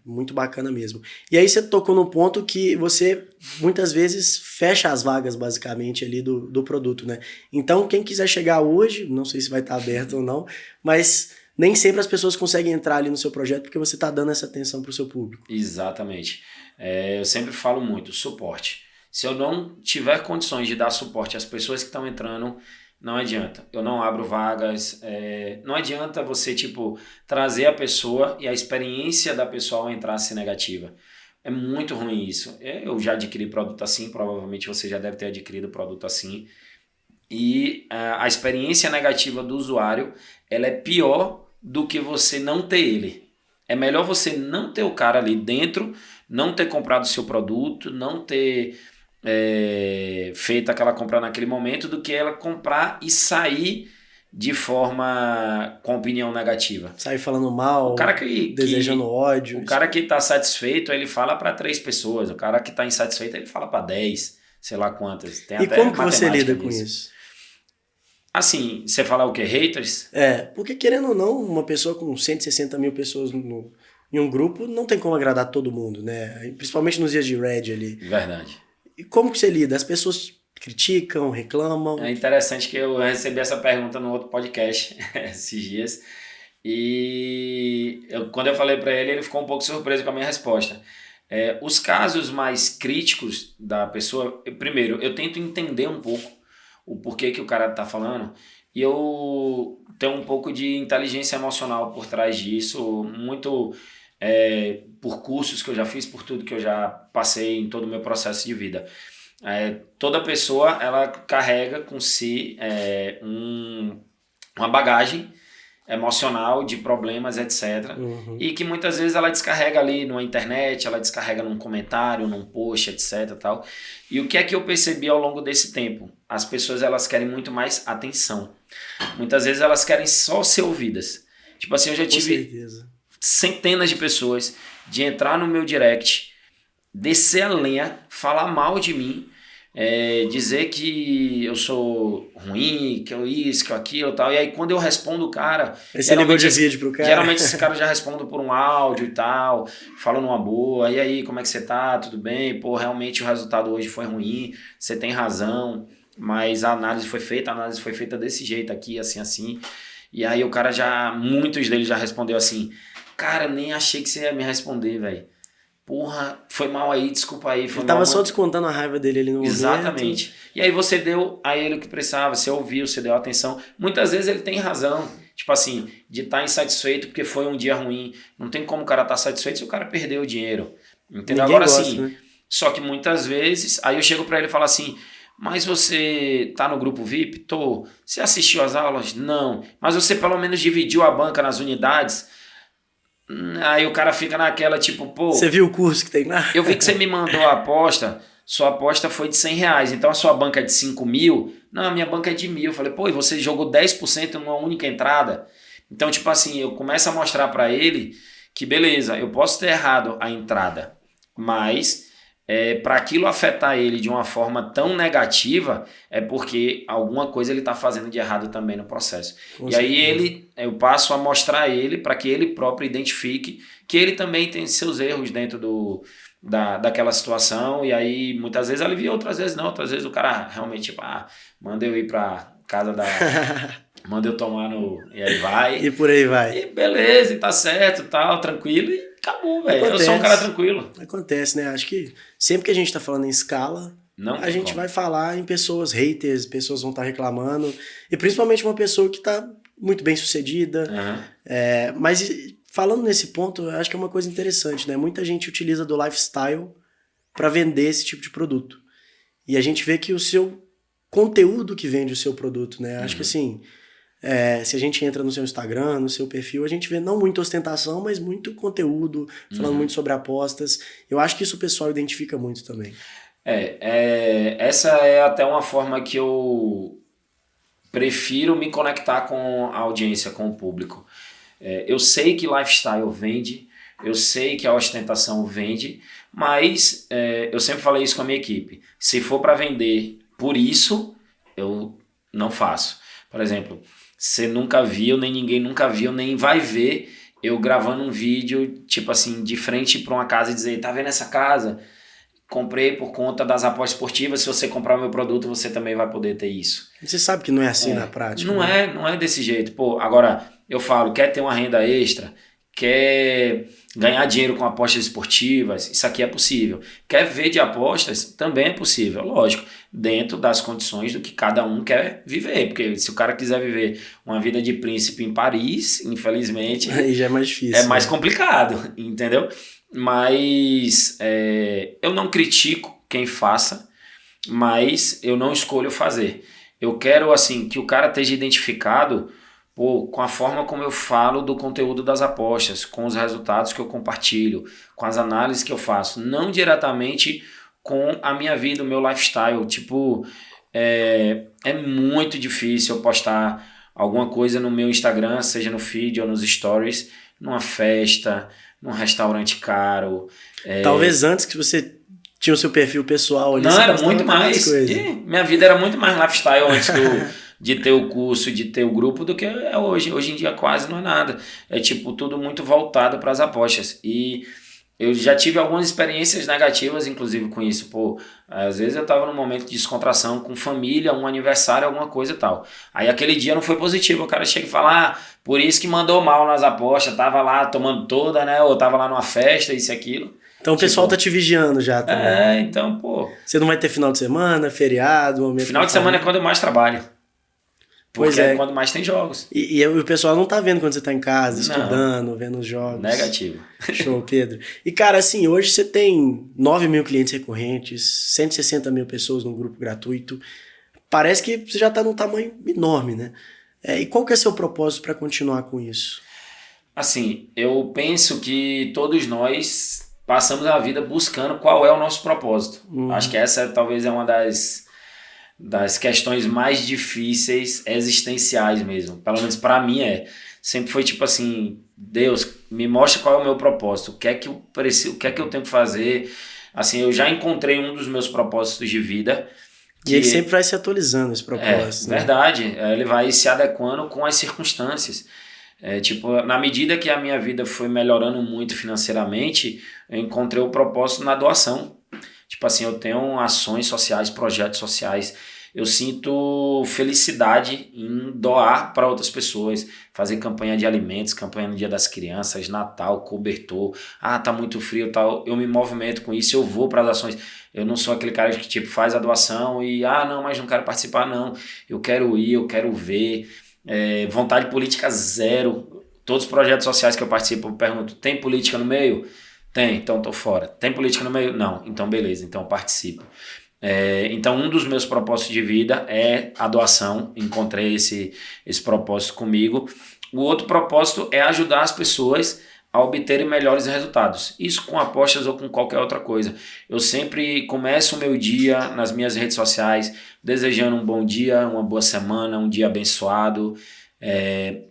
muito bacana mesmo. E aí você tocou no ponto que você, muitas vezes, fecha as vagas, basicamente, ali do produto, né? Então, quem quiser chegar hoje, não sei se vai estar aberto ou não, mas nem sempre as pessoas conseguem entrar ali no seu projeto porque você está dando essa atenção para o seu público. Exatamente. Eu sempre falo muito, suporte. Se eu não tiver condições de dar suporte às pessoas que estão entrando, não adianta. Eu não abro vagas, não adianta você trazer a pessoa e a experiência da pessoa ao entrar ser negativa. É muito ruim isso. Eu já adquiri produto assim, provavelmente você já deve ter adquirido produto assim. E a experiência negativa do usuário, ela é pior do que você não ter ele. É melhor você não ter o cara ali dentro, não ter comprado o seu produto, não ter feito aquela compra naquele momento, do que ela comprar e sair de forma com opinião negativa. Sair falando mal, desejando ódio. O cara que está satisfeito, ele fala para 3 pessoas. O cara que está insatisfeito, ele fala para 10, sei lá quantas. Tem e até como que você lida com isso? Assim, você fala o quê? Haters? Porque querendo ou não, uma pessoa com 160 mil pessoas em um grupo não tem como agradar todo mundo, né? Principalmente nos dias de Red ali. Verdade. E como que você lida? As pessoas criticam, reclamam? É interessante que eu recebi essa pergunta no outro podcast esses dias. E quando eu falei para ele ficou um pouco surpreso com a minha resposta. Os casos mais críticos da pessoa, primeiro, eu tento entender um pouco o porquê que o cara tá falando, e eu tenho um pouco de inteligência emocional por trás disso, muito por cursos que eu já fiz, por tudo que eu já passei em todo o meu processo de vida. Toda pessoa, ela carrega com si uma bagagem emocional de problemas, etc. Uhum. E que muitas vezes ela descarrega ali na internet, ela descarrega num comentário, num post, etc. Tal. E o que é que eu percebi ao longo desse tempo? As pessoas, elas querem muito mais atenção. Muitas vezes elas querem só ser ouvidas. Tipo assim, eu já tive centenas de pessoas de entrar no meu direct, descer a lenha, falar mal de mim, dizer que eu sou ruim, que eu isso, que eu aquilo e tal. E aí quando eu respondo o cara... Esse ligou de vídeo pro cara? Geralmente esse cara já responde por um áudio e tal, falando uma boa. E aí, como é que você tá? Tudo bem? Pô, realmente o resultado hoje foi ruim, você tem razão, mas a análise foi feita desse jeito aqui, assim, assim. E aí o cara muitos deles já respondeu assim, cara, nem achei que você ia me responder, velho. Porra, foi mal aí, desculpa aí. Ele tava só descontando a raiva dele ali no momento. Exatamente. E aí você deu a ele o que precisava, você ouviu, você deu atenção. Muitas vezes ele tem razão, tipo assim, de estar insatisfeito porque foi um dia ruim. Não tem como o cara estar satisfeito se o cara perdeu o dinheiro. Entendeu? Ninguém Agora gosta, sim, né? Só que muitas vezes, aí eu chego pra ele e falo assim, mas você tá no grupo VIP? Tô. Você assistiu às aulas? Não. Mas você pelo menos dividiu a banca nas unidades? Aí o cara fica naquela, tipo, pô... Você viu o curso que tem lá? Eu vi que você me mandou a aposta, sua aposta foi de R$100, então a sua banca é de 5 mil? Não, a minha banca é de 1.000. Eu falei, pô, e você jogou 10% numa única entrada? Então, tipo assim, eu começo a mostrar pra ele que, beleza, eu posso ter errado a entrada, mas... para aquilo afetar ele de uma forma tão negativa, é porque alguma coisa ele está fazendo de errado também no processo. Com certeza. Aí eu passo a mostrar a ele para que ele próprio identifique que ele também tem seus erros dentro daquela situação, e aí muitas vezes alivia, outras vezes não, outras vezes o cara realmente tipo, manda eu ir para casa da... manda eu tomar e aí vai. E por aí vai. E beleza, e tá certo, tal, tranquilo, e acabou, velho. Eu sou um cara tranquilo. Acontece, né? Acho que sempre que a gente tá falando em escala, a gente vai falar em pessoas haters, pessoas vão estar reclamando, e principalmente uma pessoa que tá muito bem sucedida. Uhum. Mas falando nesse ponto, eu acho que é uma coisa interessante, né? Muita gente utiliza do lifestyle para vender esse tipo de produto. E a gente vê que o seu conteúdo que vende o seu produto, né? Acho que assim... se a gente entra no seu Instagram, no seu perfil, a gente vê não muita ostentação, mas muito conteúdo, falando muito sobre apostas. Eu acho que isso o pessoal identifica muito também. Essa é até uma forma que eu prefiro me conectar com a audiência, com o público. Eu sei que lifestyle vende, eu sei que a ostentação vende, mas eu sempre falei isso com a minha equipe. Se for para vender por isso, eu não faço. Por exemplo... Você nunca viu, nem ninguém nunca viu, nem vai ver eu gravando um vídeo, tipo assim, de frente para uma casa e dizer, tá vendo essa casa? Comprei por conta das apostas esportivas, se você comprar o meu produto, você também vai poder ter isso. Você sabe que não é assim na prática. Não é desse jeito. Pô, agora, eu falo, quer ter uma renda extra, quer ganhar dinheiro com apostas esportivas, isso aqui é possível. Quer ver de apostas, também é possível, lógico, dentro das condições do que cada um quer viver, porque se o cara quiser viver uma vida de príncipe em Paris, infelizmente... Aí já é mais difícil. É mais complicado, entendeu? Mas eu não critico quem faça, mas eu não escolho fazer. Eu quero, assim, que o cara esteja identificado... com a forma como eu falo do conteúdo das apostas, com os resultados que eu compartilho, com as análises que eu faço, não diretamente com a minha vida, o meu lifestyle. Tipo, é muito difícil eu postar alguma coisa no meu Instagram, seja no feed ou nos stories, numa festa, num restaurante caro. Talvez antes que você tinha o seu perfil pessoal ali. Não, era muito mais. Minha vida era muito mais lifestyle antes de ter o curso, de ter o grupo, do que é hoje. Hoje em dia quase não é nada. É tipo tudo muito voltado para as apostas. E Eu já tive algumas experiências negativas, inclusive, com isso. Pô, às vezes eu tava num momento de descontração com família, um aniversário, alguma coisa e tal. Aí aquele dia não foi positivo. O cara chega e fala, por isso que mandou mal nas apostas. Tava lá tomando toda, né? Ou tava lá numa festa, isso e aquilo. Então o pessoal tá te vigiando já também. Então, pô... Você não vai ter final de semana, feriado, momento... Final de semana é quando eu mais trabalho. Porque é quando mais tem jogos. E o pessoal não tá vendo quando você tá em casa, estudando, vendo os jogos. Negativo. Show, Pedro. E, cara, assim, hoje você tem 9 mil clientes recorrentes, 160 mil pessoas no grupo gratuito. Parece que você já tá num tamanho enorme, né? E qual que é seu propósito para continuar com isso? Assim, eu penso que todos nós passamos a vida buscando qual é o nosso propósito. Acho que essa talvez é uma das questões mais difíceis, existenciais mesmo. Pelo menos para mim sempre foi tipo assim, Deus, me mostra qual é o meu propósito, o que é que eu preciso, o que é que eu tenho que fazer. Assim, eu já encontrei um dos meus propósitos de vida. E ele sempre vai se atualizando, esse propósito. Né? Verdade, ele vai se adequando com as circunstâncias. Tipo, na medida que a minha vida foi melhorando muito financeiramente, eu encontrei o propósito na doação. Tipo assim, eu tenho ações sociais, projetos sociais. Eu sinto felicidade em doar para outras pessoas, fazer campanha de alimentos, campanha no Dia das Crianças, Natal, cobertor. Tá muito frio, tal. Eu me movimento com isso, eu vou para as ações. Eu não sou aquele cara que tipo faz a doação e não, mas não quero participar, não. Eu quero ir, eu quero ver. Vontade política zero. Todos os projetos sociais que eu participo, eu pergunto, tem política no meio? Tem, então tô fora. Tem política no meio? Não, então beleza, então eu participo. Então um dos meus propósitos de vida é a doação. Encontrei esse propósito comigo. O outro propósito é ajudar as pessoas a obterem melhores resultados. Isso com apostas ou com qualquer outra coisa. Eu sempre começo o meu dia nas minhas redes sociais desejando um bom dia, uma boa semana, um dia abençoado.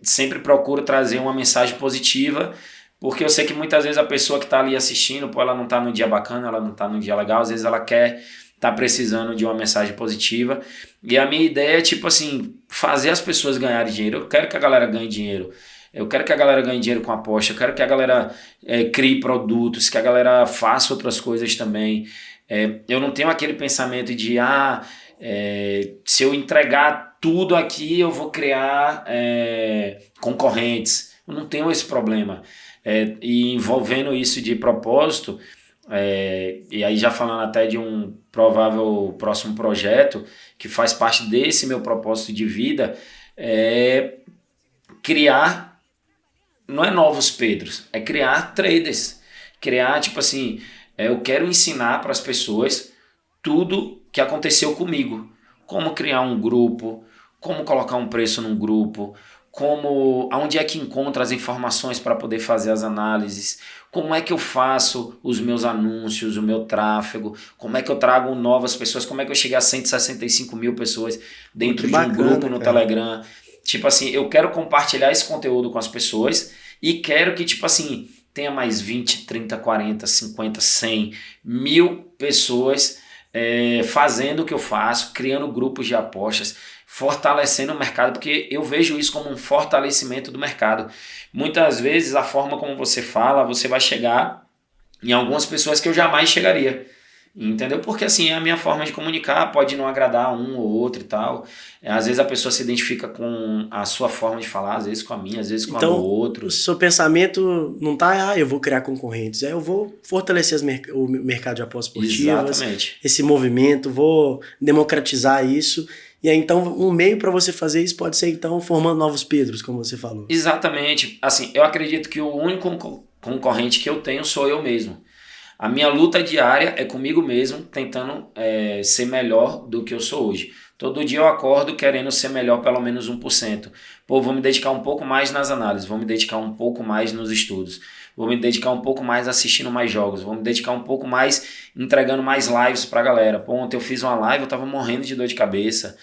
Sempre procuro trazer uma mensagem positiva, porque eu sei que muitas vezes a pessoa que está ali assistindo, ela não está num dia bacana, ela não está num dia legal, às vezes ela tá precisando de uma mensagem positiva. E a minha ideia é, tipo assim, fazer as pessoas ganharem dinheiro. Eu quero que a galera ganhe dinheiro. Eu quero que a galera ganhe dinheiro com aposta. Eu quero que a galera crie produtos, que a galera faça outras coisas também. Eu não tenho aquele pensamento de, se eu entregar tudo aqui, eu vou criar concorrentes. Eu não tenho esse problema. E envolvendo isso de propósito... e aí já falando até de um provável próximo projeto que faz parte desse meu propósito de vida, criar, não é novos Pedros, é criar traders, criar tipo assim, eu quero ensinar para as pessoas tudo que aconteceu comigo, como criar um grupo, como colocar um preço num grupo, aonde é que encontra as informações para poder fazer as análises, como é que eu faço os meus anúncios, o meu tráfego, como é que eu trago novas pessoas, como é que eu cheguei a 165 mil pessoas dentro de um grupo no Telegram. Tipo assim, eu quero compartilhar esse conteúdo com as pessoas e quero que, tipo assim, tenha mais 20, 30, 40, 50, 100, 1000 pessoas fazendo o que eu faço, criando grupos de apostas, fortalecendo o mercado, porque eu vejo isso como um fortalecimento do mercado. Muitas vezes a forma como você fala, você vai chegar em algumas pessoas que eu jamais chegaria, entendeu? Porque assim, a minha forma de comunicar pode não agradar um ou outro e tal. Às vezes a pessoa se identifica com a sua forma de falar, às vezes com a minha, às vezes com a do outro. O seu pensamento não tá, eu vou criar concorrentes, eu vou fortalecer o mercado de apostas esportivas. Exatamente. Esse movimento, vou democratizar isso. E aí, então, um meio para você fazer isso pode ser, então, formando novos Pedros, como você falou. Exatamente. Assim, eu acredito que o único concorrente que eu tenho sou eu mesmo. A minha luta diária é comigo mesmo, tentando ser melhor do que eu sou hoje. Todo dia eu acordo querendo ser melhor pelo menos 1%. Vou me dedicar um pouco mais nas análises, vou me dedicar um pouco mais nos estudos, vou me dedicar um pouco mais assistindo mais jogos, vou me dedicar um pouco mais entregando mais lives pra galera. Ontem eu fiz uma live, eu tava morrendo de dor de cabeça,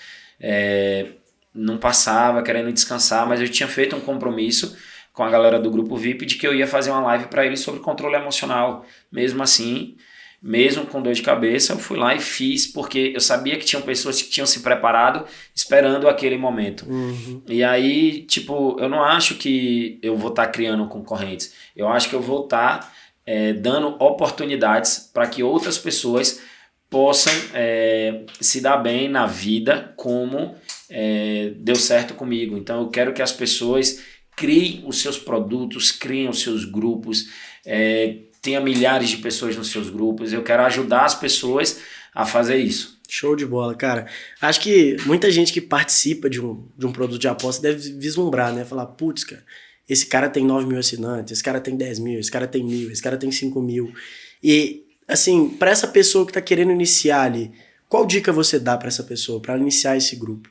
não passava, querendo descansar, mas eu tinha feito um compromisso com a galera do grupo VIP de que eu ia fazer uma live para eles sobre controle emocional. Mesmo assim, mesmo com dor de cabeça, eu fui lá e fiz, porque eu sabia que tinham pessoas que tinham se preparado esperando aquele momento. Uhum. E aí, tipo, eu não acho que eu vou estar criando concorrentes. Eu acho que eu vou estar dando oportunidades para que outras pessoas possam se dar bem na vida como deu certo comigo. Então eu quero que as pessoas criem os seus produtos, criem os seus grupos, tenha milhares de pessoas nos seus grupos. Eu quero ajudar as pessoas a fazer isso. Show de bola, cara. Acho que muita gente que participa de um produto de aposta deve vislumbrar, né? Falar, putz, cara, esse cara tem 9 mil assinantes, esse cara tem 10 mil, esse cara tem 1.000, esse cara tem 5 mil. E, assim, para essa pessoa que tá querendo iniciar ali, qual dica você dá para essa pessoa, para iniciar esse grupo?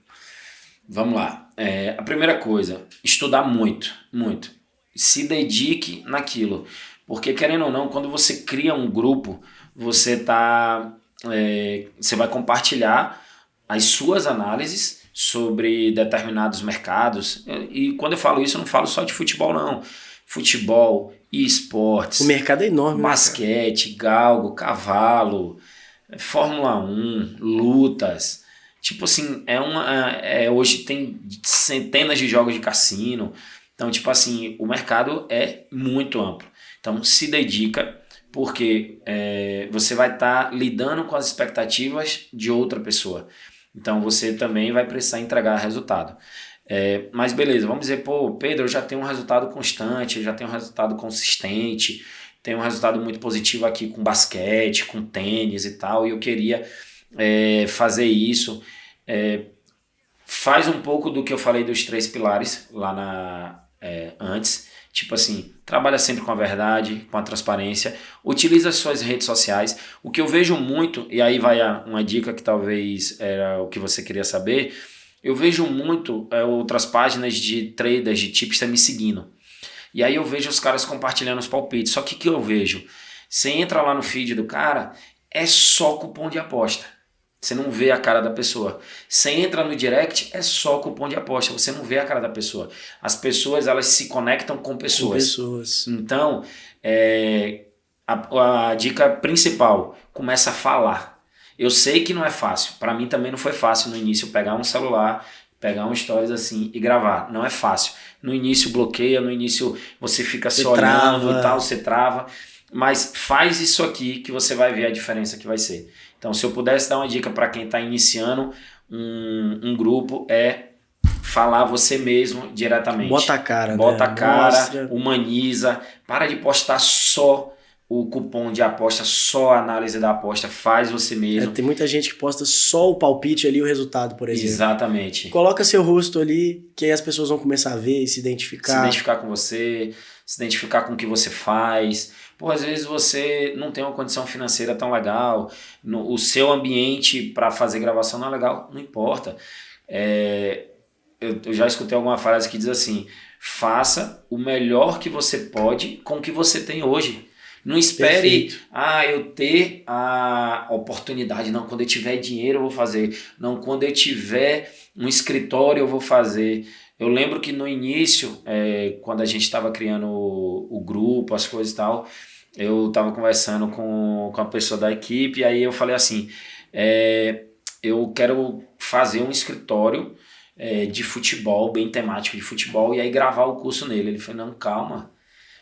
Vamos lá. A primeira coisa, estudar muito, muito. Se dedique naquilo. Porque, querendo ou não, quando você cria um grupo, você vai compartilhar as suas análises sobre determinados mercados. E quando eu falo isso, eu não falo só de futebol, não. Futebol, esportes. O mercado é enorme. Basquete, galgo, cavalo, Fórmula 1, lutas. Tipo assim, hoje tem centenas de jogos de cassino. Então, tipo assim, o mercado é muito amplo. Então, se dedica, porque você vai estar lidando com as expectativas de outra pessoa. Então, você também vai precisar entregar resultado. Mas beleza, vamos dizer, pô, Pedro, eu já tenho um resultado constante, eu já tenho um resultado consistente, tenho um resultado muito positivo aqui com basquete, com tênis e tal, e eu queria fazer isso. Faz um pouco do que eu falei dos 3 pilares lá antes. Tipo assim, trabalha sempre com a verdade, com a transparência, utiliza as suas redes sociais. O que eu vejo muito, e aí vai uma dica que talvez era o que você queria saber, eu vejo muito outras páginas de traders, de tipster me seguindo. E aí eu vejo os caras compartilhando os palpites. Só que o que eu vejo? Você entra lá no feed do cara, é só cupom de aposta. Você não vê a cara da pessoa. Você entra no direct, é só cupom de aposta. Você não vê a cara da pessoa. As pessoas, elas se conectam com pessoas. Então, a dica principal, começa a falar. Eu sei que não é fácil. Para mim também não foi fácil no início pegar um celular, pegar um stories assim e gravar. Não é fácil. No início bloqueia, no início você fica só olhando e tal, você trava. Mas faz isso aqui que você vai ver a diferença que vai ser. Então, se eu pudesse dar uma dica para quem está iniciando um grupo, falar você mesmo diretamente. Bota a cara. Bota a cara, humaniza. Para de postar só o cupom de aposta, só a análise da aposta. Faz você mesmo. Tem muita gente que posta só o palpite ali, o resultado, por exemplo. Exatamente. Coloca seu rosto ali, que aí as pessoas vão começar a ver e se identificar. Se identificar com você, se identificar com o que você faz. Pô, às vezes você não tem uma condição financeira tão legal, o seu ambiente para fazer gravação não é legal, não importa. Eu já escutei alguma frase que diz assim, faça o melhor que você pode com o que você tem hoje. Não espere, eu ter a oportunidade, não, quando eu tiver dinheiro eu vou fazer, não, quando eu tiver um escritório eu vou fazer. Eu lembro que no início, quando a gente estava criando o grupo, as coisas e tal, eu estava conversando com a pessoa da equipe, e aí eu falei assim, eu quero fazer um escritório de futebol, bem temático de futebol, e aí gravar o curso nele. Ele falou, não, calma,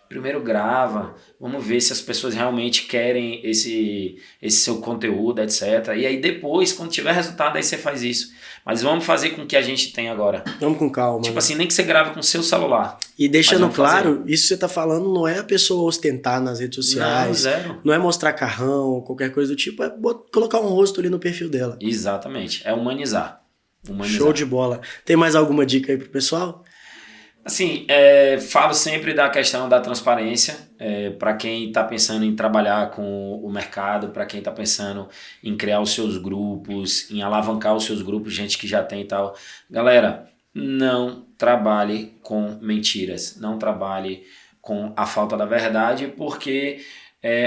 primeiro grava, vamos ver se as pessoas realmente querem esse seu conteúdo, etc. E aí depois, quando tiver resultado, aí você faz isso. Mas vamos fazer com o que a gente tem agora. Vamos com calma. Tipo assim, nem que você grave com o seu celular. E deixando claro, isso que você tá falando não é a pessoa ostentar nas redes sociais. Não, zero. Não é mostrar carrão, qualquer coisa do tipo, é colocar um rosto ali no perfil dela. Exatamente, é humanizar. Show de bola. Tem mais alguma dica aí pro pessoal? Assim, falo sempre da questão da transparência, para quem está pensando em trabalhar com o mercado, para quem está pensando em criar os seus grupos, em alavancar os seus grupos, gente que já tem e tal. Galera, não trabalhe com mentiras, não trabalhe com a falta da verdade, porque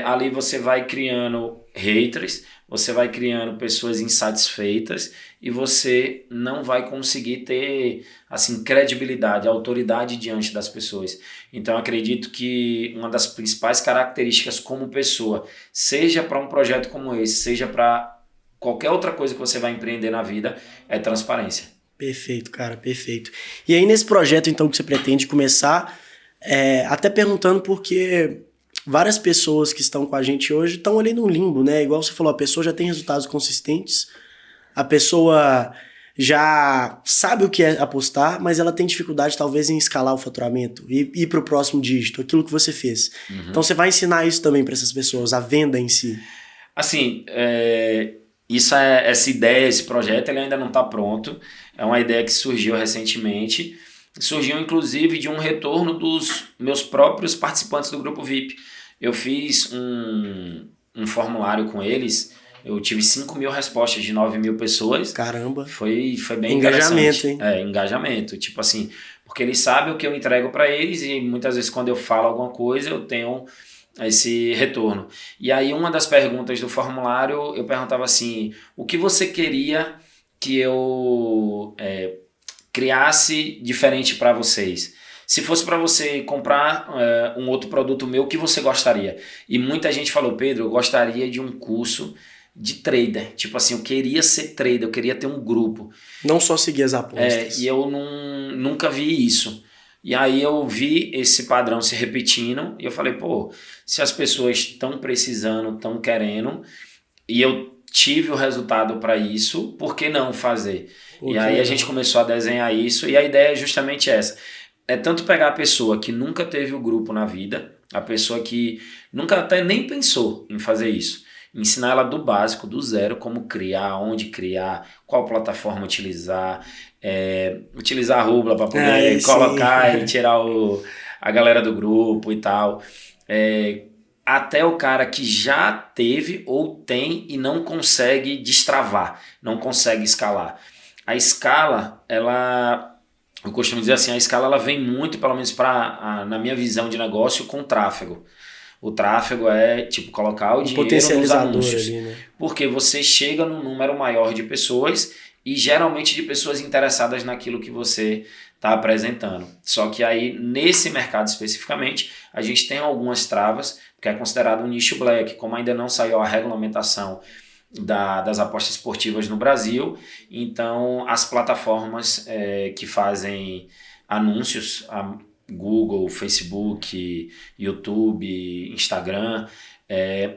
ali você vai criando haters, você vai criando pessoas insatisfeitas e você não vai conseguir ter assim, credibilidade, autoridade diante das pessoas. Então acredito que uma das principais características como pessoa, seja para um projeto como esse, seja para qualquer outra coisa que você vai empreender na vida, é transparência. Perfeito, cara, perfeito. E aí nesse projeto então que você pretende começar, até perguntando porque várias pessoas que estão com a gente hoje estão ali no limbo, né? Igual você falou, a pessoa já tem resultados consistentes, a pessoa já sabe o que é apostar, mas ela tem dificuldade talvez em escalar o faturamento e ir para o próximo dígito, aquilo que você fez. Então você vai ensinar isso também para essas pessoas, a venda em si. Assim, essa ideia, esse projeto, ele ainda não está pronto. É uma ideia que surgiu recentemente. Surgiu, inclusive, de um retorno dos meus próprios participantes do Grupo VIP. Eu fiz um formulário com eles. Eu tive 5.000 respostas de 9.000 pessoas. Caramba. Foi bem engajamento, interessante. Engajamento. Tipo assim, porque eles sabem o que eu entrego para eles e muitas vezes quando eu falo alguma coisa eu tenho esse retorno. E aí uma das perguntas do formulário eu perguntava assim, o que você queria que eu criasse diferente para vocês? Se fosse para você comprar um outro produto meu, o que você gostaria? E muita gente falou, Pedro, eu gostaria de um curso de trader. Tipo assim, eu queria ser trader, eu queria ter um grupo. Não só seguir as apostas. E eu nunca vi isso. E aí eu vi esse padrão se repetindo e eu falei, pô, se as pessoas estão precisando, estão querendo, e eu tive o resultado para isso, por que não fazer? E aí a gente começou a desenhar isso e a ideia é justamente essa. É tanto pegar a pessoa que nunca teve o grupo na vida, a pessoa que nunca até nem pensou em fazer isso, ensinar ela do básico, do zero, como criar, onde criar, qual plataforma utilizar, utilizar a Rubla para poder colocar e tirar a galera do grupo e tal. Até o cara que já teve ou tem e não consegue destravar, não consegue escalar. A escala, eu costumo dizer assim, a escala ela vem muito, pelo menos na minha visão de negócio, com tráfego. O tráfego é tipo colocar o dinheiro nos anúncios. Ali, né? Porque você chega num número maior de pessoas e geralmente de pessoas interessadas naquilo que você está apresentando. Só que aí, nesse mercado especificamente, a gente tem algumas travas, porque é considerado um nicho black, como ainda não saiu a regulamentação das apostas esportivas no Brasil, então as plataformas que fazem anúncios, Google, Facebook, YouTube, Instagram,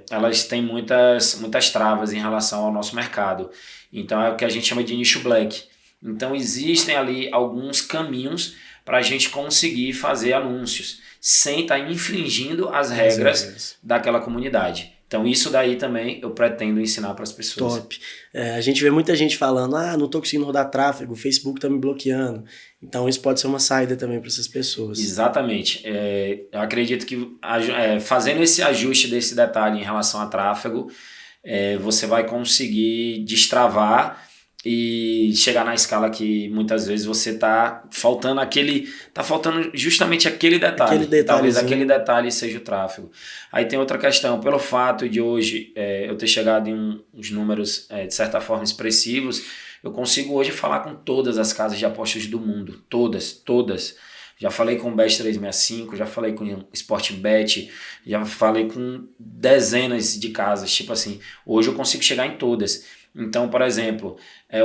elas têm muitas travas em relação ao nosso mercado. Então é o que a gente chama de nicho black. Então existem ali alguns caminhos para a gente conseguir fazer anúncios sem estar infringindo as regras daquela comunidade. Então isso daí também eu pretendo ensinar para as pessoas. Top. A gente vê muita gente falando, não estou conseguindo rodar tráfego, o Facebook está me bloqueando. Então isso pode ser uma saída também para essas pessoas. Exatamente. Eu acredito que fazendo esse ajuste desse detalhe em relação a tráfego, você vai conseguir destravar e chegar na escala que muitas vezes você tá faltando justamente aquele detalhe. Talvez aquele detalhe seja o tráfego. Aí tem outra questão, pelo fato de hoje eu ter chegado em uns números de certa forma expressivos, eu consigo hoje falar com todas as casas de apostas do mundo, todas. Já falei com o Bet365, já falei com Sportbet, já falei com dezenas de casas, tipo assim, hoje eu consigo chegar em todas. Então, por exemplo,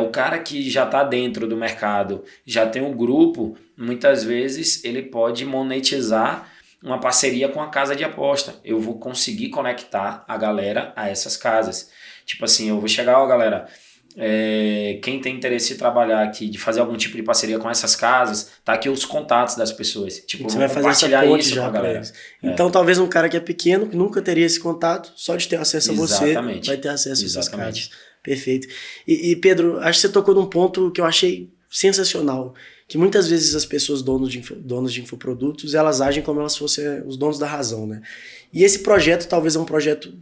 o cara que já está dentro do mercado, já tem um grupo, muitas vezes ele pode monetizar uma parceria com a casa de aposta. Eu vou conseguir conectar a galera a essas casas. Tipo assim, eu vou chegar, galera, quem tem interesse em trabalhar aqui, de fazer algum tipo de parceria com essas casas, tá aqui os contatos das pessoas. Tipo, você vai fazer essa ponte isso já com a galera. Então, talvez um cara que é pequeno, que nunca teria esse contato, só de ter acesso a você, vai ter acesso a essas casas. Perfeito. E Pedro, acho que você tocou num ponto que eu achei sensacional, que muitas vezes as pessoas donos de infoprodutos, elas agem como elas fossem os donos da razão, né? E esse projeto talvez é um projeto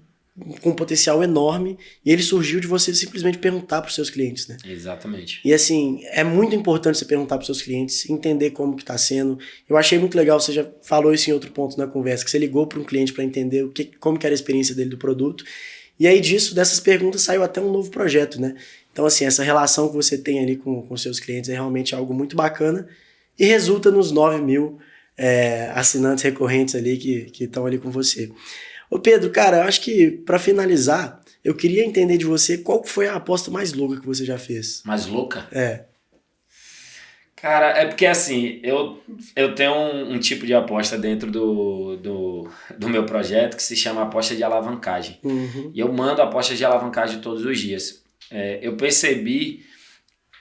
com um potencial enorme e ele surgiu de você simplesmente perguntar para os seus clientes, né? Exatamente. E assim, é muito importante você perguntar para os seus clientes, entender como que está sendo. Eu achei muito legal, você já falou isso em outro ponto na conversa, que você ligou para um cliente para entender como que era a experiência dele do produto. E aí dessas perguntas saiu até um novo projeto, né? Então assim, essa relação que você tem ali com seus clientes é realmente algo muito bacana e resulta nos 9.000 assinantes recorrentes ali que estão ali com você. Ô Pedro, cara, eu acho que para finalizar, eu queria entender de você qual foi a aposta mais louca que você já fez. Mais louca? Cara, é porque assim, eu tenho um tipo de aposta dentro do meu projeto que se chama aposta de alavancagem. Uhum. E eu mando apostas de alavancagem todos os dias. Eu percebi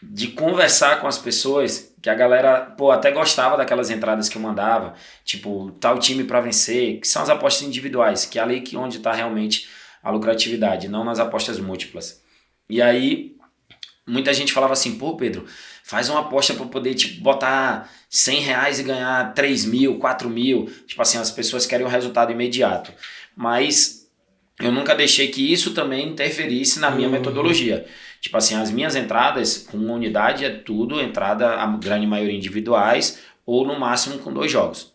de conversar com as pessoas que a galera, pô, até gostava daquelas entradas que eu mandava, tipo, tal time pra vencer, que são as apostas individuais, que é ali onde tá realmente a lucratividade, não nas apostas múltiplas. E aí, muita gente falava assim, pô, Pedro, faz uma aposta pra poder, tipo, botar R$100 e ganhar 3 mil, 4 mil. Tipo assim, as pessoas querem um resultado imediato. Mas eu nunca deixei que isso também interferisse na minha metodologia. Tipo assim, as minhas entradas com uma unidade é tudo entrada, a grande maioria individuais, ou no máximo com 2 jogos.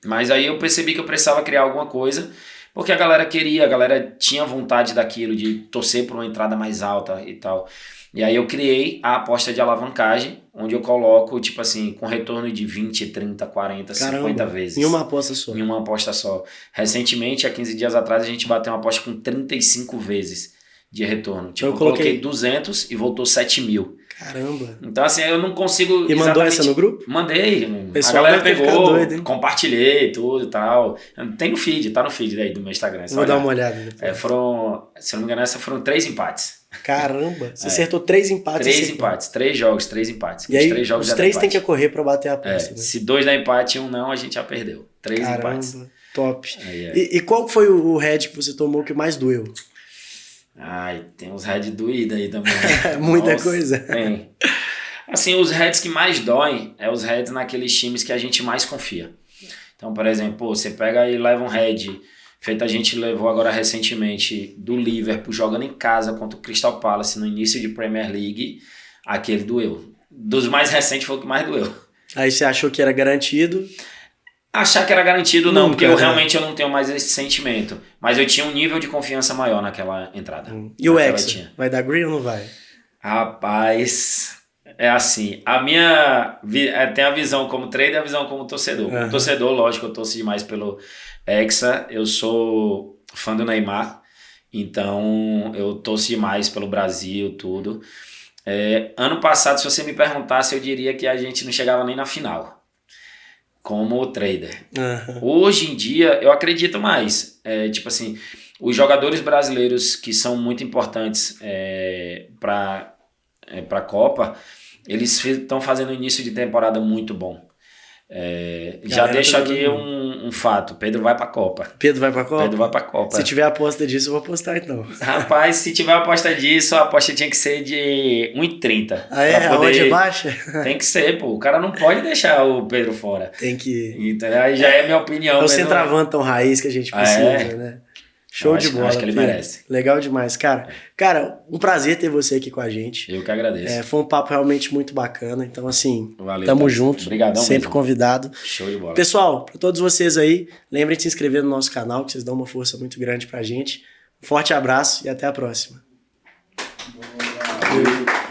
Mas aí eu percebi que eu precisava criar alguma coisa, porque a galera queria, a galera tinha vontade daquilo, de torcer por uma entrada mais alta e tal. E aí eu criei a aposta de alavancagem, onde eu coloco, tipo assim, com retorno de 20, 30, 40, Caramba, 50 vezes. em uma aposta só. Em uma aposta só. Recentemente, há 15 dias atrás, a gente bateu uma aposta com 35 vezes de retorno. Tipo, eu coloquei 200 e voltou 7 mil. Caramba. Então, assim, eu não consigo. E mandou essa no grupo? Mandei. A galera pegou, doido, compartilhei tudo e tal. Tem no feed, tá no feed aí do meu Instagram. Vou dar uma olhada depois. Se eu não me engano, foram 3 empates. Caramba, você acertou 3 empates. 3 empates, 3 jogos, 3 empates. E aí, 3 jogos os 3 tem que correr pra bater a aposta. Né? Se 2 dá empate e 1 não, a gente já perdeu. 3 empates. Caramba, top. E qual foi o head que você tomou que mais doeu? Ai, tem uns heads doídos aí também. Muita coisa. Tem. Assim, os heads que mais doem é os heads naqueles times que a gente mais confia. Então, por exemplo, você pega e leva um head, feito a gente levou agora recentemente do Liverpool, jogando em casa contra o Crystal Palace no início de Premier League, aquele doeu. Dos mais recentes foi o que mais doeu. Aí você achou que era garantido? Achar que era garantido não, porque eu realmente não tenho mais esse sentimento. Mas eu tinha um nível de confiança maior naquela entrada. E o Hexa? Vai dar green ou não vai? Rapaz, é assim, tem a visão como trader e a visão como torcedor. Como torcedor, lógico, eu torço demais pelo Hexa, eu sou fã do Neymar, então eu torço demais pelo Brasil, tudo. Ano passado, se você me perguntasse, eu diria que a gente não chegava nem na final. Como trader. Hoje em dia, eu acredito mais. Tipo assim, os jogadores brasileiros que são muito importantes para a Copa, eles estão fazendo um início de temporada muito bom. Já deixo aqui um fato. Pedro vai pra Copa. Pedro vai pra Copa? Pedro vai pra Copa. Se tiver aposta disso, eu vou apostar então. Rapaz, se tiver aposta disso, a aposta tinha que ser de 1,30. A odd é baixa? Tem que ser, pô. O cara não pode deixar o Pedro fora. Tem que... Então, aí já é minha opinião. É o centroavante tão raiz que a gente precisa, né? Show de bola. Acho que ele merece. Legal demais, cara. Cara, um prazer ter você aqui com a gente. Eu que agradeço. Foi um papo realmente muito bacana. Então, assim, valeu, tamo junto. Obrigadão sempre mesmo. Convidado. Show de bola. Pessoal, para todos vocês aí, lembrem de se inscrever no nosso canal, que vocês dão uma força muito grande pra gente. Um forte abraço e até a próxima. Boa.